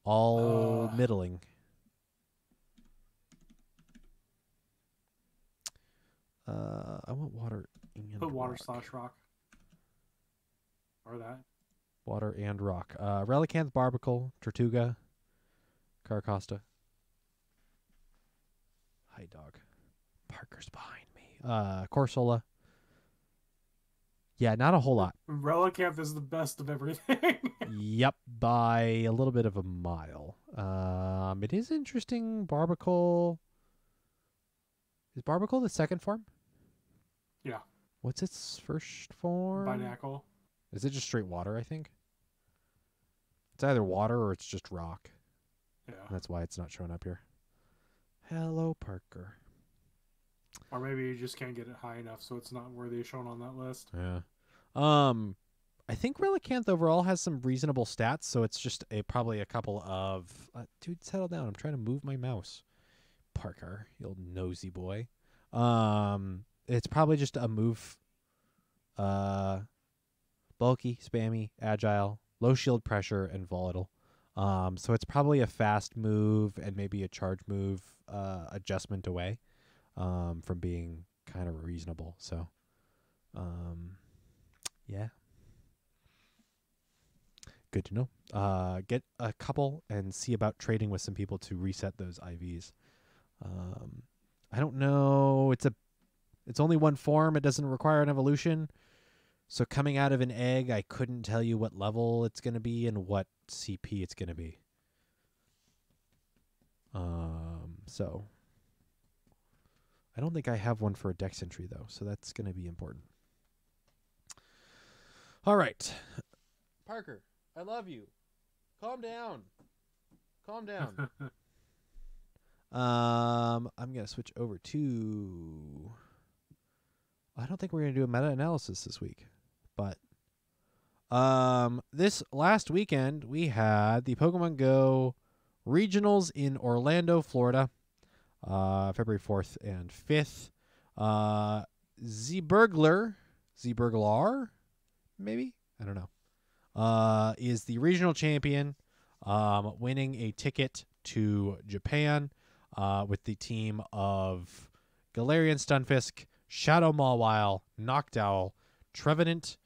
All middling. I want water and Put water rock. / rock. Or that. Water and rock. Relicanth, Barbicle, Tortuga, Caracosta. Hi, dog. Parker's behind me. Corsola. Yeah, not a whole lot. Relicanth is the best of everything. Yep, by a little bit of a mile. It is interesting. Barbacle. Is Barbacle the second form? Yeah. What's its first form? Binacle. Is it just straight water, I think? It's either water or it's just rock. Yeah. That's why it's not showing up here. Hello, Parker. Or maybe you just can't get it high enough, so it's not worthy of showing on that list. Yeah. I think Relicanth overall has some reasonable stats, so it's just probably a couple of... dude, settle down. I'm trying to move my mouse. Parker, you old nosy boy. It's probably just a move. Bulky, spammy, agile, low shield pressure, and volatile. So it's probably a fast move and maybe a charge move adjustment away from being kind of reasonable. So, yeah. Good to know. Get a couple and see about trading with some people to reset those IVs. I don't know. It's only one form. It doesn't require an evolution. So coming out of an egg, I couldn't tell you what level it's going to be and what CP it's going to be. So I don't think I have one for a dex entry though, so that's going to be important. All right. Parker, I love you. Calm down. Calm down. I'm going to switch over to... I don't think we're going to do a meta-analysis this week. But this last weekend, we had the Pokemon GO regionals in Orlando, Florida, February 4th and 5th. Zburglar, maybe? I don't know. Is the regional champion, winning a ticket to Japan with the team of Galarian Stunfisk, Shadow Mawile, Noctowl, Trevenant,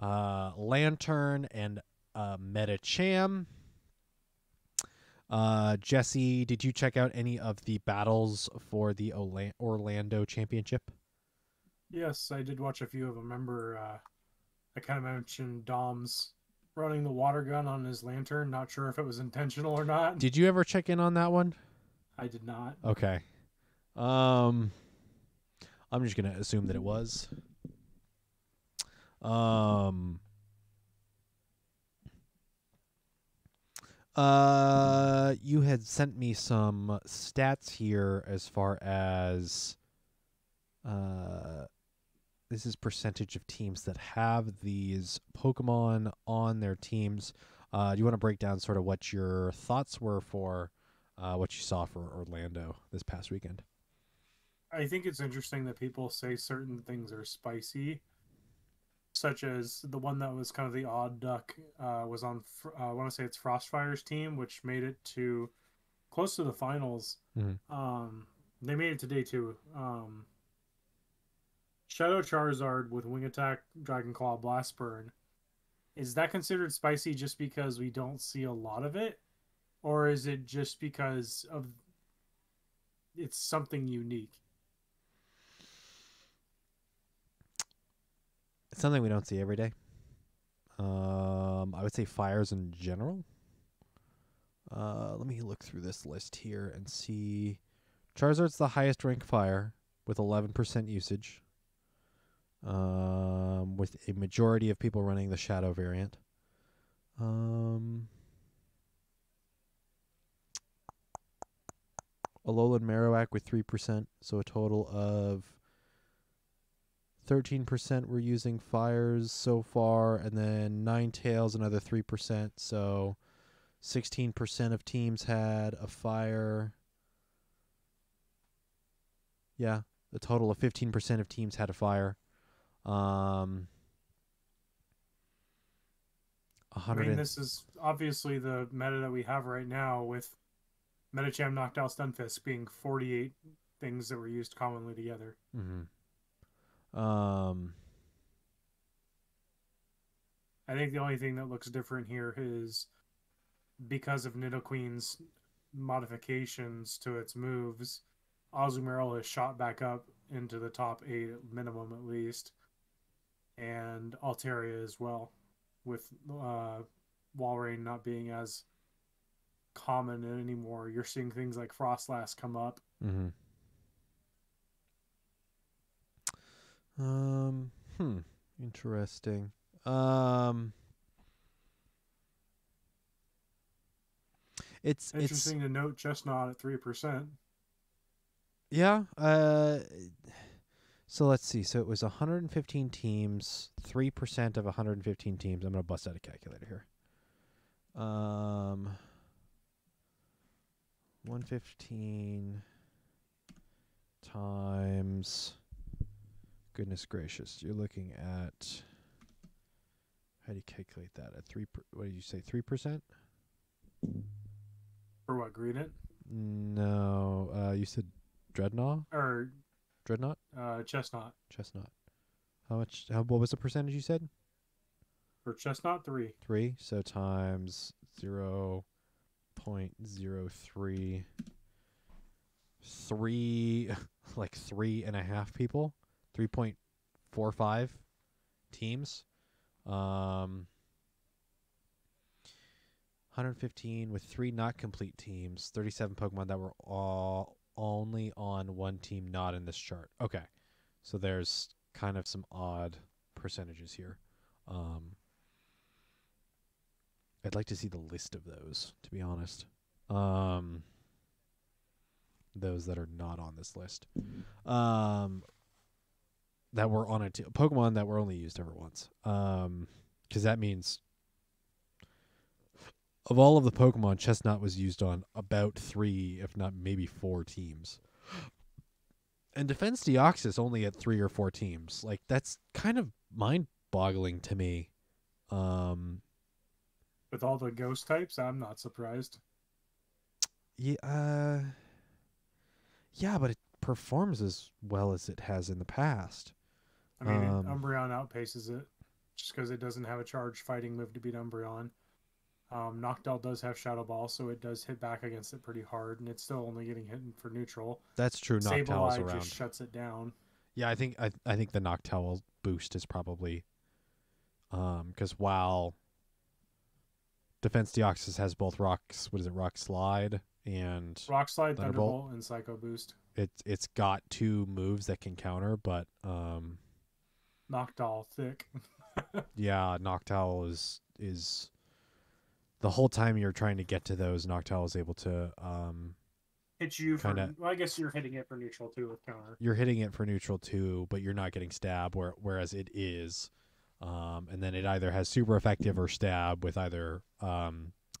Lantern, and Metacham. Jesse, did you check out any of the battles for the Orlando Championship? Yes, I did watch a few of them. Remember, I kind of mentioned Dom's running the water gun on his lantern. Not sure if it was intentional or not. Did you ever check in on that one? I did not. Okay. I'm just going to assume that it was. You had sent me some stats here as far as this is percentage of teams that have these Pokemon on their teams. Do you want to break down sort of what your thoughts were for what you saw for Orlando this past weekend? I think it's interesting that people say certain things are spicy, such as the one that was kind of the odd duck was on, I want to say it's Frostfire's team, which made it to close to the finals. Mm-hmm. They made it to day 2. Shadow Charizard with Wing Attack, Dragon Claw, Blast Burn. Is that considered spicy just because we don't see a lot of it? Or is it just because of it's something unique? It's something we don't see every day. I would say fires in general. Let me look through this list here and see. Charizard's the highest rank fire with 11% usage. With a majority of people running the Shadow variant. Alolan Marowak with 3%, so a total of 13% were using fires so far, and then Ninetales another 3%, so 16% of teams had a fire. Yeah, a total of 15% of teams had a fire. I mean, this is obviously the meta that we have right now, with Metacham, Noctowl, Stunfisk being 48 things that were used commonly together. Mm-hmm. I think the only thing that looks different here is because of Nidoqueen's modifications to its moves, Azumarill has shot back up into the top 8 minimum at least, and Altaria as well, with Walrein not being as common anymore. You're seeing things like Frostlass come up. Mm-hmm. Interesting. It's interesting to note Chestnut at 3%. Yeah. So let's see. So it was 115 teams, 3% of 115 teams. I'm gonna bust out a calculator here. 115 times. Goodness gracious, you're looking at. How do you calculate that? At what did you say? 3%? For what, Greedent? No, you said Dreadnought? Or Dreadnought? Chestnut. Chestnut. What was the percentage you said? For Chestnut, 3. 3. So times 0.03. 3, like 3.5 people. 3.45 teams. 115 with 3 not complete teams. 37 Pokemon that were all only on one team not in this chart. Okay. So there's kind of some odd percentages here. I'd like to see the list of those, to be honest. Those that are not on this list. That were on Pokemon that were only used ever once. Because that means of all of the Pokemon, Chestnut was used on about 3, if not maybe 4 teams. And Defense Deoxys only at 3 or 4 teams. Like, that's kind of mind-boggling to me. With all the ghost types, I'm not surprised. Yeah, but it performs as well as it has in the past. I mean, Umbreon outpaces it just because it doesn't have a charged fighting move to beat Umbreon. Noctowl does have Shadow Ball, so it does hit back against it pretty hard, and it's still only getting hit for neutral. That's true. Noctowl's around. Just shuts it down. Yeah, I think the Noctowl boost is probably because while Defense Deoxys has both rocks, Rock Slide and Rock Slide, Thunderbolt, and Psycho Boost. It's got 2 moves that can counter, but Noctowl thick. Yeah, Noctowl is the whole time you're trying to get to those, Noctowl is able to hit you for well, I guess you're hitting it for neutral too with counter. You're hitting it for neutral too, but you're not getting stab, whereas it is. And then it either has super effective or stab with either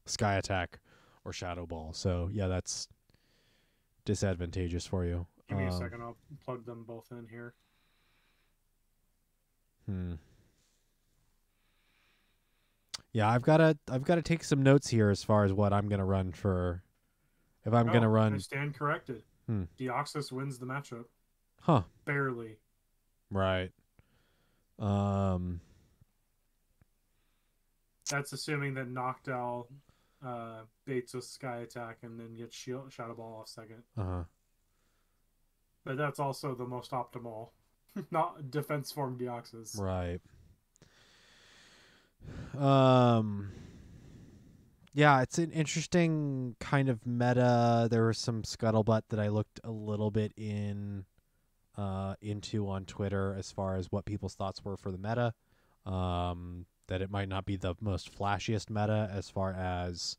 Sky Attack or Shadow Ball. So yeah, that's disadvantageous for you. Give me a second, I'll plug them both in here. Yeah, I've gotta take some notes here as far as what I'm gonna run for. If I'm gonna run, I stand corrected. Deoxys wins the matchup. Huh? Barely. Right. That's assuming that Noctowl baits with Sky Attack and then gets Shadow Ball off second. But that's also the most optimal, not defense form Deoxys. Right. Yeah, it's an interesting kind of meta. There was some scuttlebutt that I looked a little bit into on Twitter as far as what people's thoughts were for the meta. That it might not be the most flashiest meta as far as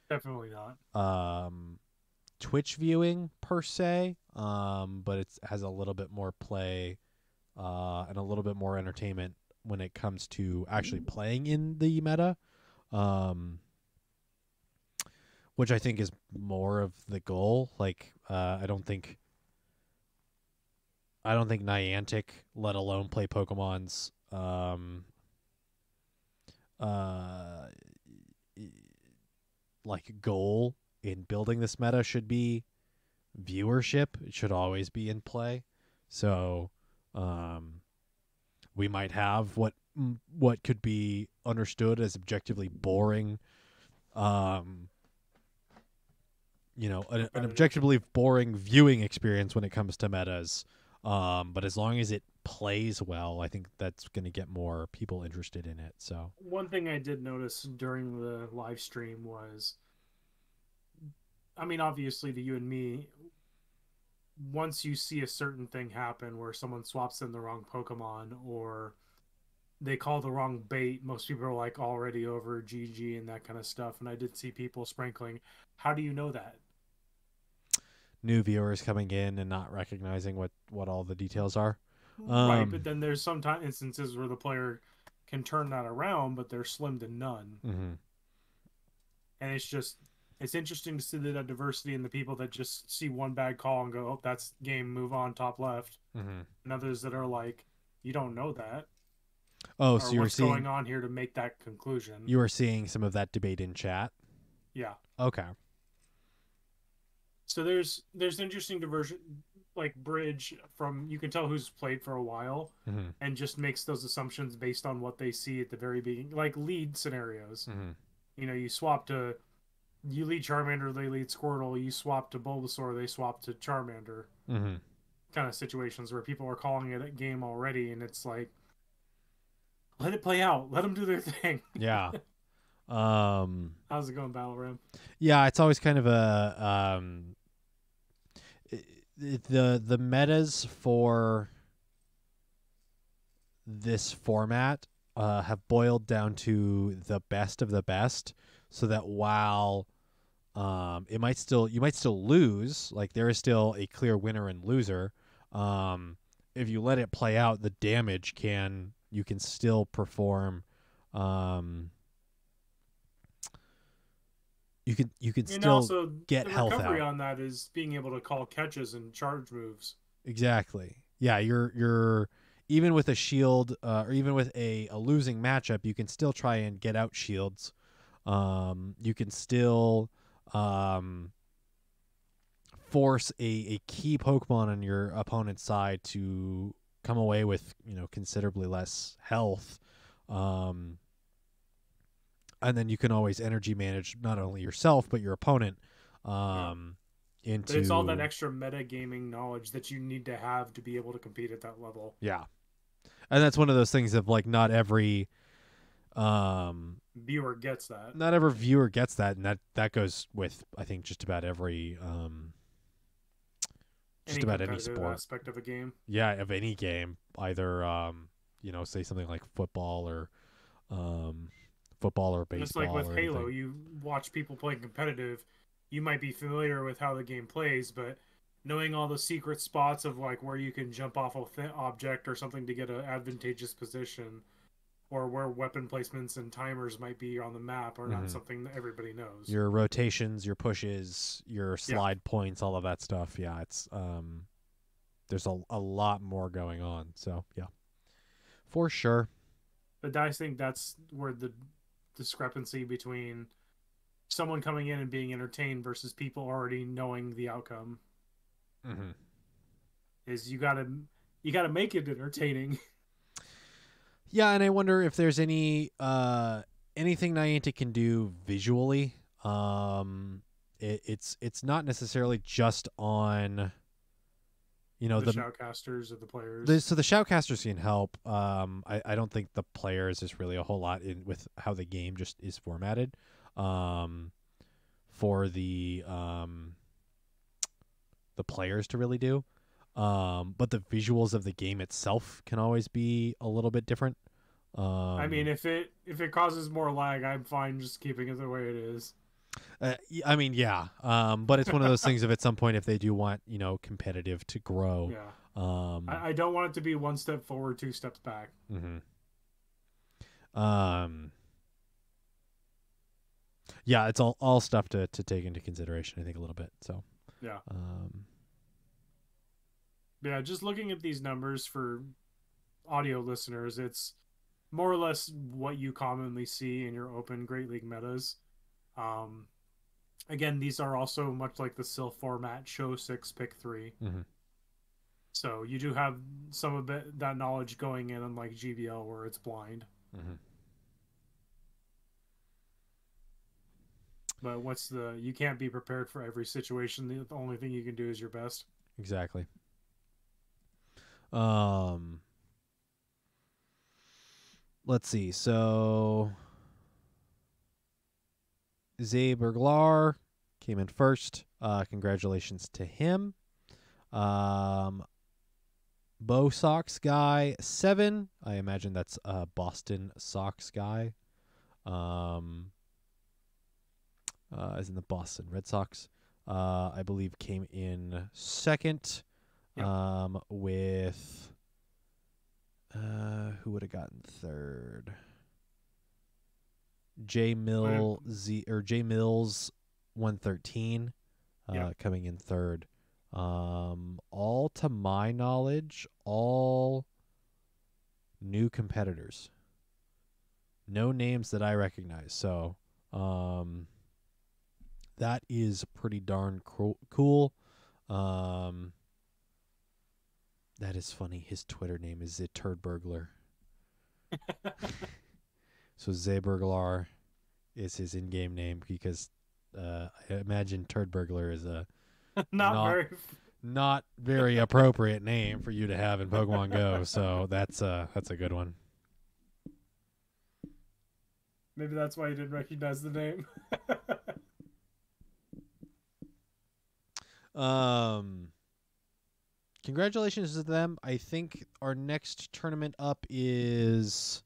definitely not Twitch viewing per se, but it has a little bit more play and a little bit more entertainment when it comes to actually playing in the meta, which I think is more of the goal. Like, I don't think Niantic, let alone play Pokemon's like goal in building this meta should be viewership. It should always be in play. So we might have what could be understood as objectively boring, an objectively boring viewing experience when it comes to metas. But as long as it plays well, I think that's going to get more people interested in it. So one thing I did notice during the live stream was I mean, obviously, to you and me, once you see a certain thing happen where someone swaps in the wrong Pokemon or they call the wrong bait, most people are like already over GG and that kind of stuff. And I did see people sprinkling, how do you know that? New viewers coming in and not recognizing what all the details are. Right, but then there's sometimes instances where the player can turn that around, but they're slim to none. Mm-hmm. And it's interesting to see that diversity in the people that just see one bad call and go, oh, that's game, move on, top left. Mm-hmm. And others that are like, you don't know that. Oh, Or so you're what's seeing going on here to make that conclusion. you were seeing some of that debate in chat. Yeah. Okay. So there's interesting diversion, like bridge from, you can tell who's played for a while Mm-hmm. and just makes those assumptions based on what they see at the very beginning, like lead scenarios. Mm-hmm. You know, you lead Charmander, they lead Squirtle, you swap to Bulbasaur, they swap to Charmander. Mm-hmm. Kind of situations where people are calling it a game already, and it's like, let it play out, let them do their thing. Yeah. How's it going, Battle Ram? Yeah, it's always kind of a the metas for this format have boiled down to the best of the best, so that while you might still lose, like there is still a clear winner and loser. If you let it play out, the damage you can still perform. You can And still also, get the health recovery out. on that is being able to call catches and charge moves. Exactly. Yeah, you're even with a shield or even with a losing matchup, you can still try and get out shields. You can still force a key Pokemon on your opponent's side to come away with, considerably less health. And then you can always energy manage not only yourself but your opponent. But it's all that extra metagaming knowledge that you need to have to be able to compete at that level. Yeah. And that's one of those things of like not every viewer gets that. Not every viewer gets that, and that goes with, I think, just about every any sport aspect of a game. Yeah, of any game. Either say something like football or baseball. And it's like with Halo, you watch people playing competitive, you might be familiar with how the game plays, but knowing all the secret spots of like where you can jump off an object or something to get an advantageous position, or where weapon placements and timers might be on the map are not something that everybody knows. Your rotations, your pushes, your slide points, all of that stuff. Yeah, it's there's a lot more going on. So yeah, for sure. But I think that's where the discrepancy between someone coming in and being entertained versus people already knowing the outcome is you gotta make it entertaining. Yeah, and I wonder if there's anything Niantic can do visually. It's not necessarily just on the shoutcasters or the players. So the shoutcasters can help. I don't think the players is really a whole lot in with how the game just is formatted. For the players to really do. But the visuals of the game itself can always be a little bit different. I mean, if it causes more lag, I'm fine just keeping it the way it is. I mean, yeah. But it's one of those things. If at some point, if they do want competitive to grow, I don't want it to be one step forward, two steps back. Yeah, it's all stuff to take into consideration, I think, a little bit. So yeah. Yeah, just looking at these numbers for audio listeners, it's more or less what you commonly see in your open Great League metas. Again, these are also much like the SIL format, show 6, pick 3. So you do have some of that knowledge going in, unlike GBL where it's blind. But you can't be prepared for every situation. The only thing you can do is your best. Exactly. Let's see. So Zaberglar came in first. Congratulations to him. Bo Sox guy 7. I imagine that's Boston Sox guy. As in the Boston Red Sox. I believe came in second. Yep. With who would have gotten third? J Mills 113 coming in third. All to my knowledge, all new competitors. No names that I recognize. So that is pretty darn cool. That is funny. His Twitter name is the Turd Burglar. So Zburglar is his in-game name because I imagine Turd Burglar is a not very appropriate name for you to have in Pokemon Go. So that's a good one. Maybe that's why you didn't recognize the name. Congratulations to them. I think our next tournament up is...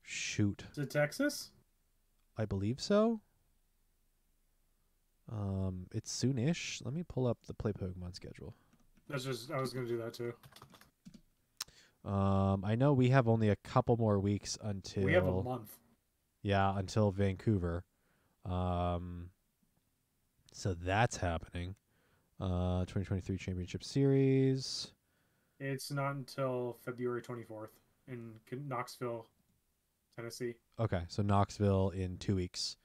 Shoot. Is it Texas? I believe so. It's soonish. Let me pull up the Play Pokemon schedule. I was going to do that too. I know we have only a couple more weeks until... We have a month. Yeah, until Vancouver. So that's happening. 2023 Championship Series. It's not until February 24th in Knoxville, Tennessee. Okay, so Knoxville in 2 weeks.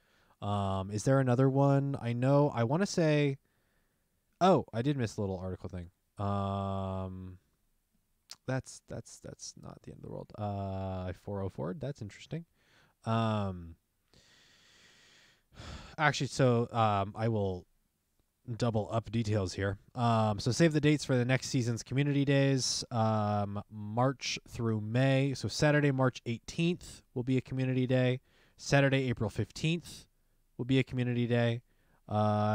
Is there another one? I want to say... Oh, I did miss a little article thing. That's not the end of the world. 404, that's interesting. Actually, so I will double up details here. So save the dates for the next season's community days. March through May. So Saturday, March 18th will be a community day. Saturday, April 15th will be a community day.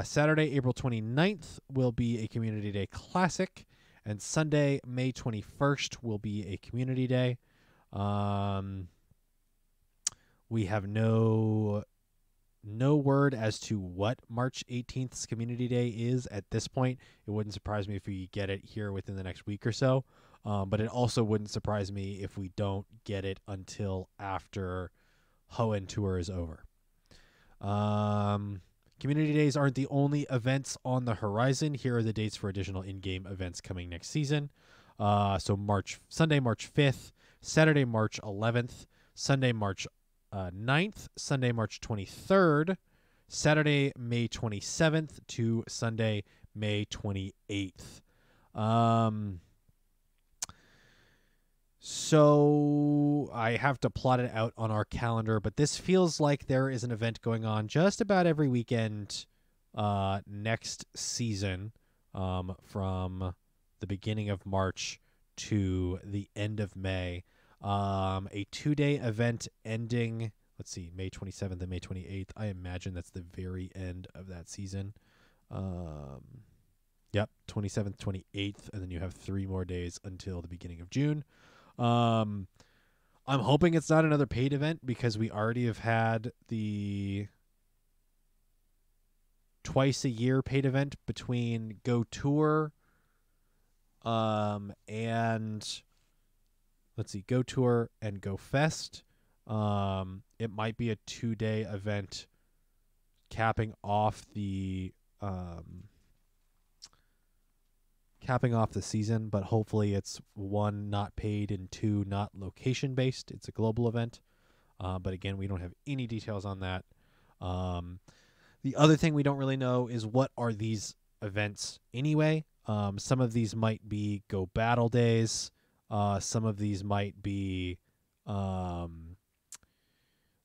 Saturday, April 29th will be a community day classic. And Sunday, May 21st will be a community day. We have no word as to what March 18th's community day is at this point. It wouldn't surprise me if we get it here within the next week or so. But it also wouldn't surprise me if we don't get it until after Hoenn tour is over. Community days aren't the only events on the horizon. Here are the dates for additional in-game events coming next season. So Sunday, March 5th, Saturday, March 11th, Sunday, March 9th, Sunday, March 23rd, Saturday, May 27th to Sunday, May 28th. So I have to plot it out on our calendar, but this feels like there is an event going on just about every weekend next season, from the beginning of March to the end of May. A 2-day event ending, let's see, May 27th and May 28th. I imagine that's the very end of that season. Yep, 27th, 28th, and then you have 3 more days until the beginning of June. I'm hoping it's not another paid event because we already have had the twice a year paid event between Go Tour and let's see, Go Tour and Go Fest. It might be a 2-day event capping off the season, but hopefully it's 1 not paid and 2 not location based. It's a global event. But again, we don't have any details on that. The other thing we don't really know is what are these events anyway. Some of these might be Go Battle Days. Some of these might be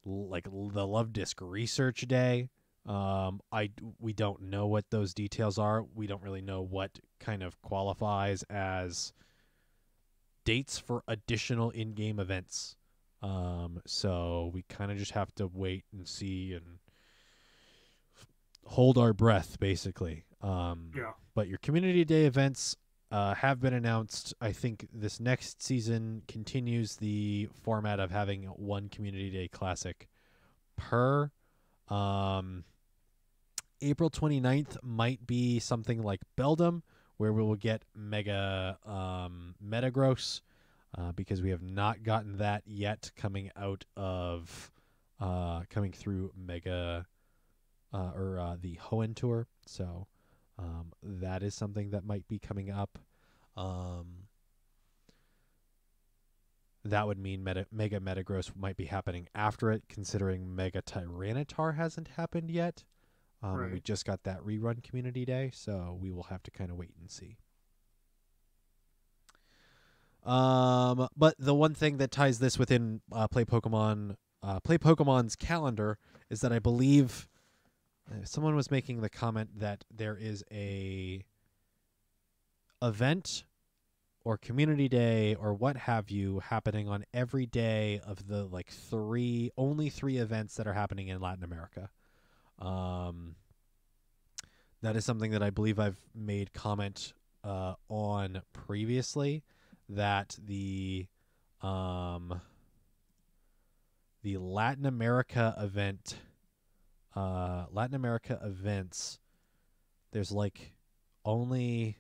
like the Luvdisc Research Day. We don't know what those details are. We don't really know what kind of qualifies as dates for additional in-game events. So we kind of just have to wait and see and hold our breath, basically. Yeah. But your community day events have been announced. I think this next season continues the format of having one community day classic per. April 29th might be something like Beldum, where we will get Mega Metagross, because we have not gotten that yet coming through Mega or the Hoenn tour. So that is something that might be coming up. That would mean Mega Metagross might be happening after it, considering Mega Tyranitar hasn't happened yet. Right. We just got that rerun community day, so we will have to kind of wait and see. But the one thing that ties this within Play Pokemon's calendar is that I believe someone was making the comment that there is a event or community day or what have you happening on every day of the only three events that are happening in Latin America. That is something that I believe I've made comment on previously, that the Latin America events, there's only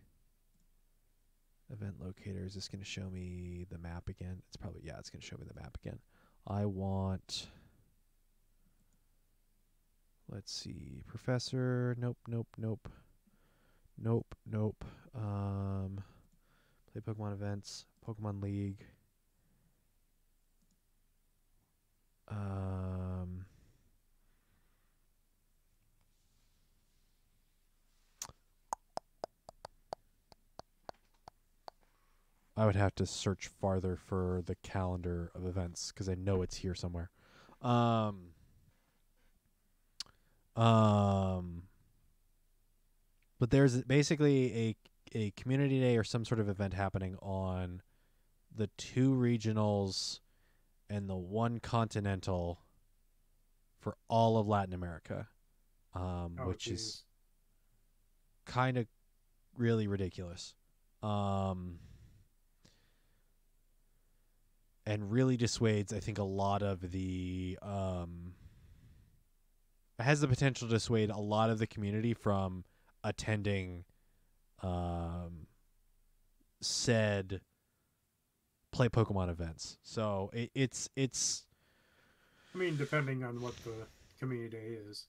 event locator. Is this going to show me the map again? It's going to show me the map again. I want, let's see, Professor, nope. Play Pokemon events, Pokemon League. I would have to search farther for the calendar of events because I know it's here somewhere. But there's basically a community day or some sort of event happening on the 2 regionals and the 1 continental for all of Latin America, which is kind of really ridiculous. And really dissuades, I think, a lot of the has the potential to dissuade a lot of the community from attending said Play Pokemon events. So it's I mean, depending on what the community day is.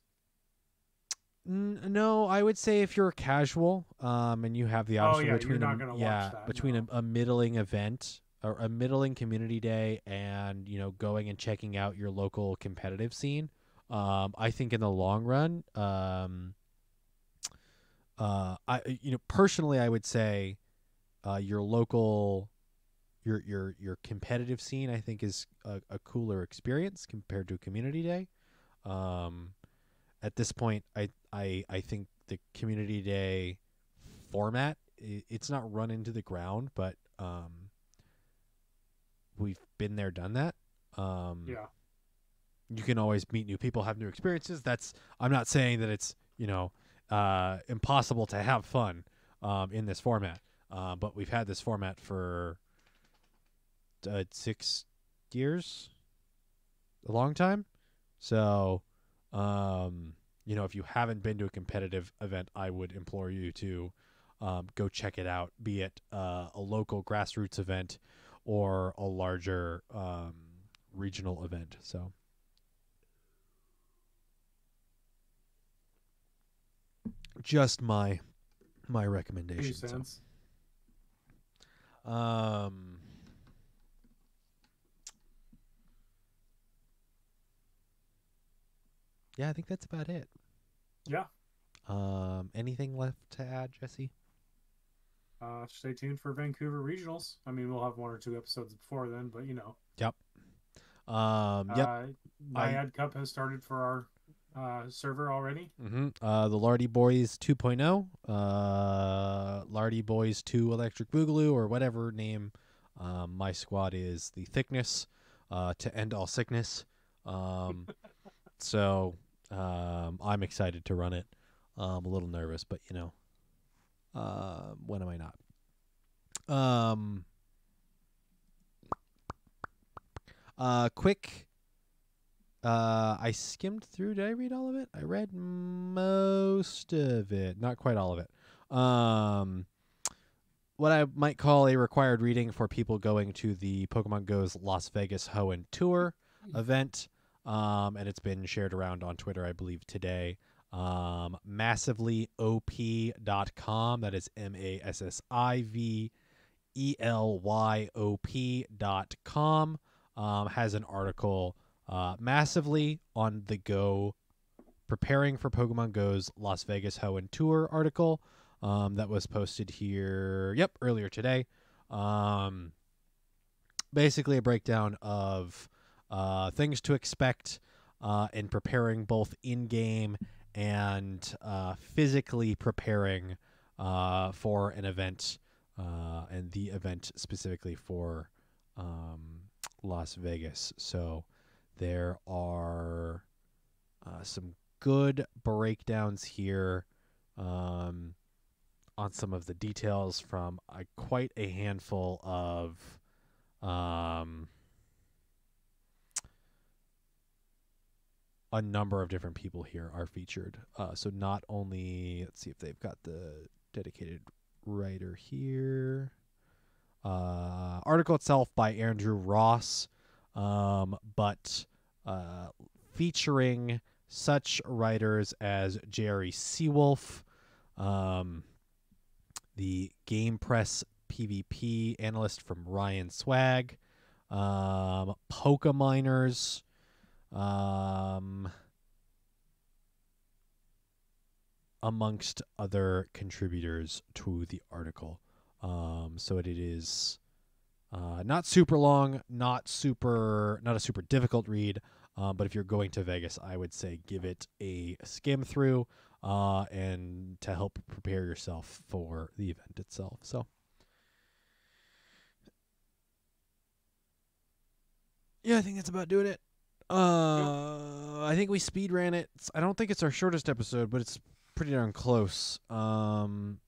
No, I would say if you're casual and you have the option you're not gonna watch that, between a middling event or a middling community day and going and checking out your local competitive scene, I think in the long run, personally I would say your local your competitive scene I think is a cooler experience compared to a community day. At this point, I think the community day format, it's not run into the ground, but we've been there, done that. Yeah. You can always meet new people, have new experiences. I'm not saying that it's impossible to have fun in this format, but we've had this format for 6 years, a long time. So if you haven't been to a competitive event, I would implore you to go check it out, be it a local grassroots event or a larger regional event. So just my recommendation. Sense. Yeah, I think that's about it. Yeah. Anything left to add, Jesse? Stay tuned for Vancouver regionals. I mean, we'll have 1 or 2 episodes before then, but Yep. Naiad Cup has started for our server already. Mm-hmm. The Lardy Boys 2.0, Lardy Boys 2 Electric Boogaloo, or whatever name my squad is, the thickness to end all sickness. So I'm excited to run it. I'm a little nervous, but when am I not? Quick. I skimmed through. Did I read all of it? I read most of it, not quite all of it. What I might call a required reading for people going to the Pokemon GO's Las Vegas Hoenn Tour event, and it's been shared around on Twitter, I believe, today. MassivelyOP.com. That is MassivelyOP.com. Has an article massively on the Go preparing for Pokemon GO's Las Vegas Hoenn Tour article that was posted here, earlier today. Basically a breakdown of things to expect in preparing both in-game and physically preparing for an event, and the event specifically for Las Vegas. So there are some good breakdowns here on some of the details from quite a handful of a number of different people here are featured. So not only, let's see if they've got the dedicated writer here. Article itself by Andrew Ross, but featuring such writers as Jerry Seawolf, the Game Press PvP analyst from Ryan Swag, Pokeminers, amongst other contributors to the article. So it is not super long, not a super difficult read, but if you're going to Vegas, I would say give it a skim through and to help prepare yourself for the event itself. So yeah, I think that's about doing it. I think we speed ran it. I don't think it's our shortest episode, but it's pretty darn close. I'm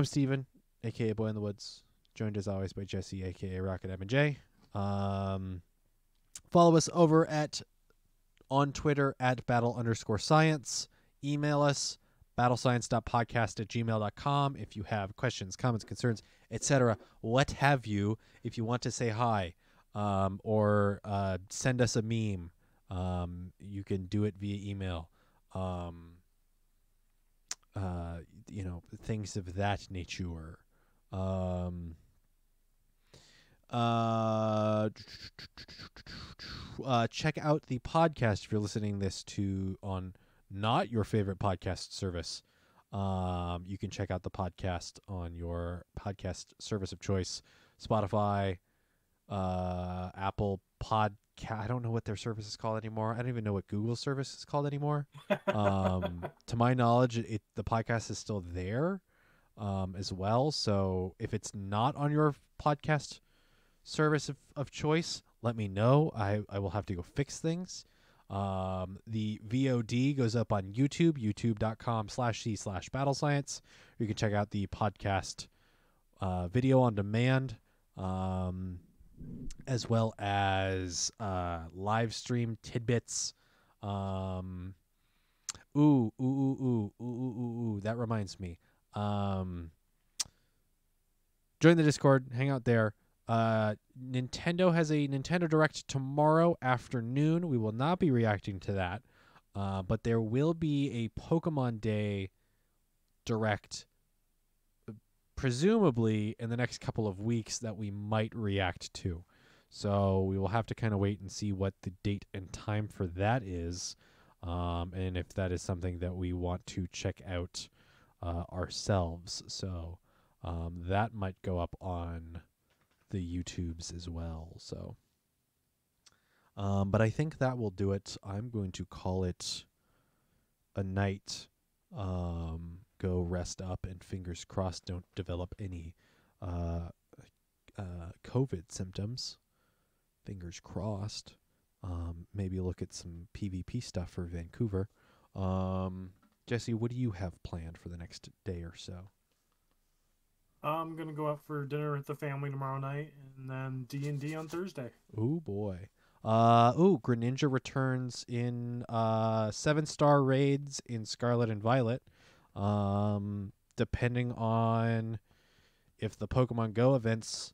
Steven, a.k.a. Boy in the Woods, joined as always by Jesse, a.k.a. Rocket M&J. Follow us over on Twitter at battle_science. Email us, battlescience.podcast@gmail.com if you have questions, comments, concerns, etc. What have you, if you want to say hi or send us a meme, you can do it via email. Things of that nature. Check out the podcast if you're listening this on not your favorite podcast service. You can check out the podcast on your podcast service of choice, Spotify, Apple Podcast. I don't know what their service is called anymore. I don't even know what Google's service is called anymore. To my knowledge, the podcast is still there as well. So if it's not on your podcast service of choice, let me know. I will have to go fix things. The VOD goes up on YouTube, youtube.com/c/battlescience. You can check out the podcast video on demand, as well as live stream tidbits. That reminds me. Join the Discord, hang out there. Nintendo has a Nintendo Direct tomorrow afternoon. We will not be reacting to that, but there will be a Pokemon Day Direct, presumably in the next couple of weeks, that we might react to. So we will have to kind of wait and see what the date and time for that is, and if that is something that we want to check out ourselves. So that might go up on the YouTubes as well. So but I think that will do it. I'm going to call it a night. Go rest up, and fingers crossed don't develop any COVID symptoms. Fingers crossed. Maybe look at some PvP stuff for Vancouver. Jesse, what do you have planned for the next day or so? I'm gonna go out for dinner with the family tomorrow night, and then D&D on Thursday. Oh boy. Greninja returns in 7-star raids in Scarlet and Violet. Depending on if the Pokemon GO events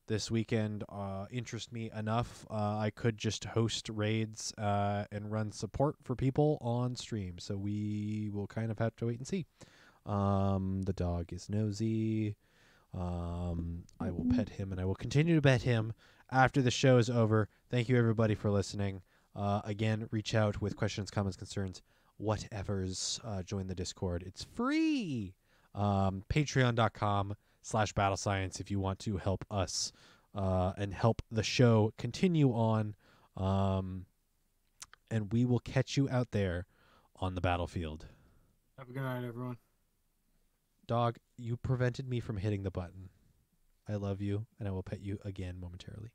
this weekend interest me enough, I could just host raids and run support for people on stream. So we will kind of have to wait and see. The dog is nosy. I will pet him, and I will continue to pet him after the show is over. Thank you, everybody, for listening. Again, reach out with questions, comments, concerns, whatever's. Join the Discord. It's free. Patreon.com/BattleScience if you want to help us and help the show continue on. And we will catch you out there on the battlefield. Have a good night, everyone. Dog, you prevented me from hitting the button. I love you, and I will pet you again momentarily.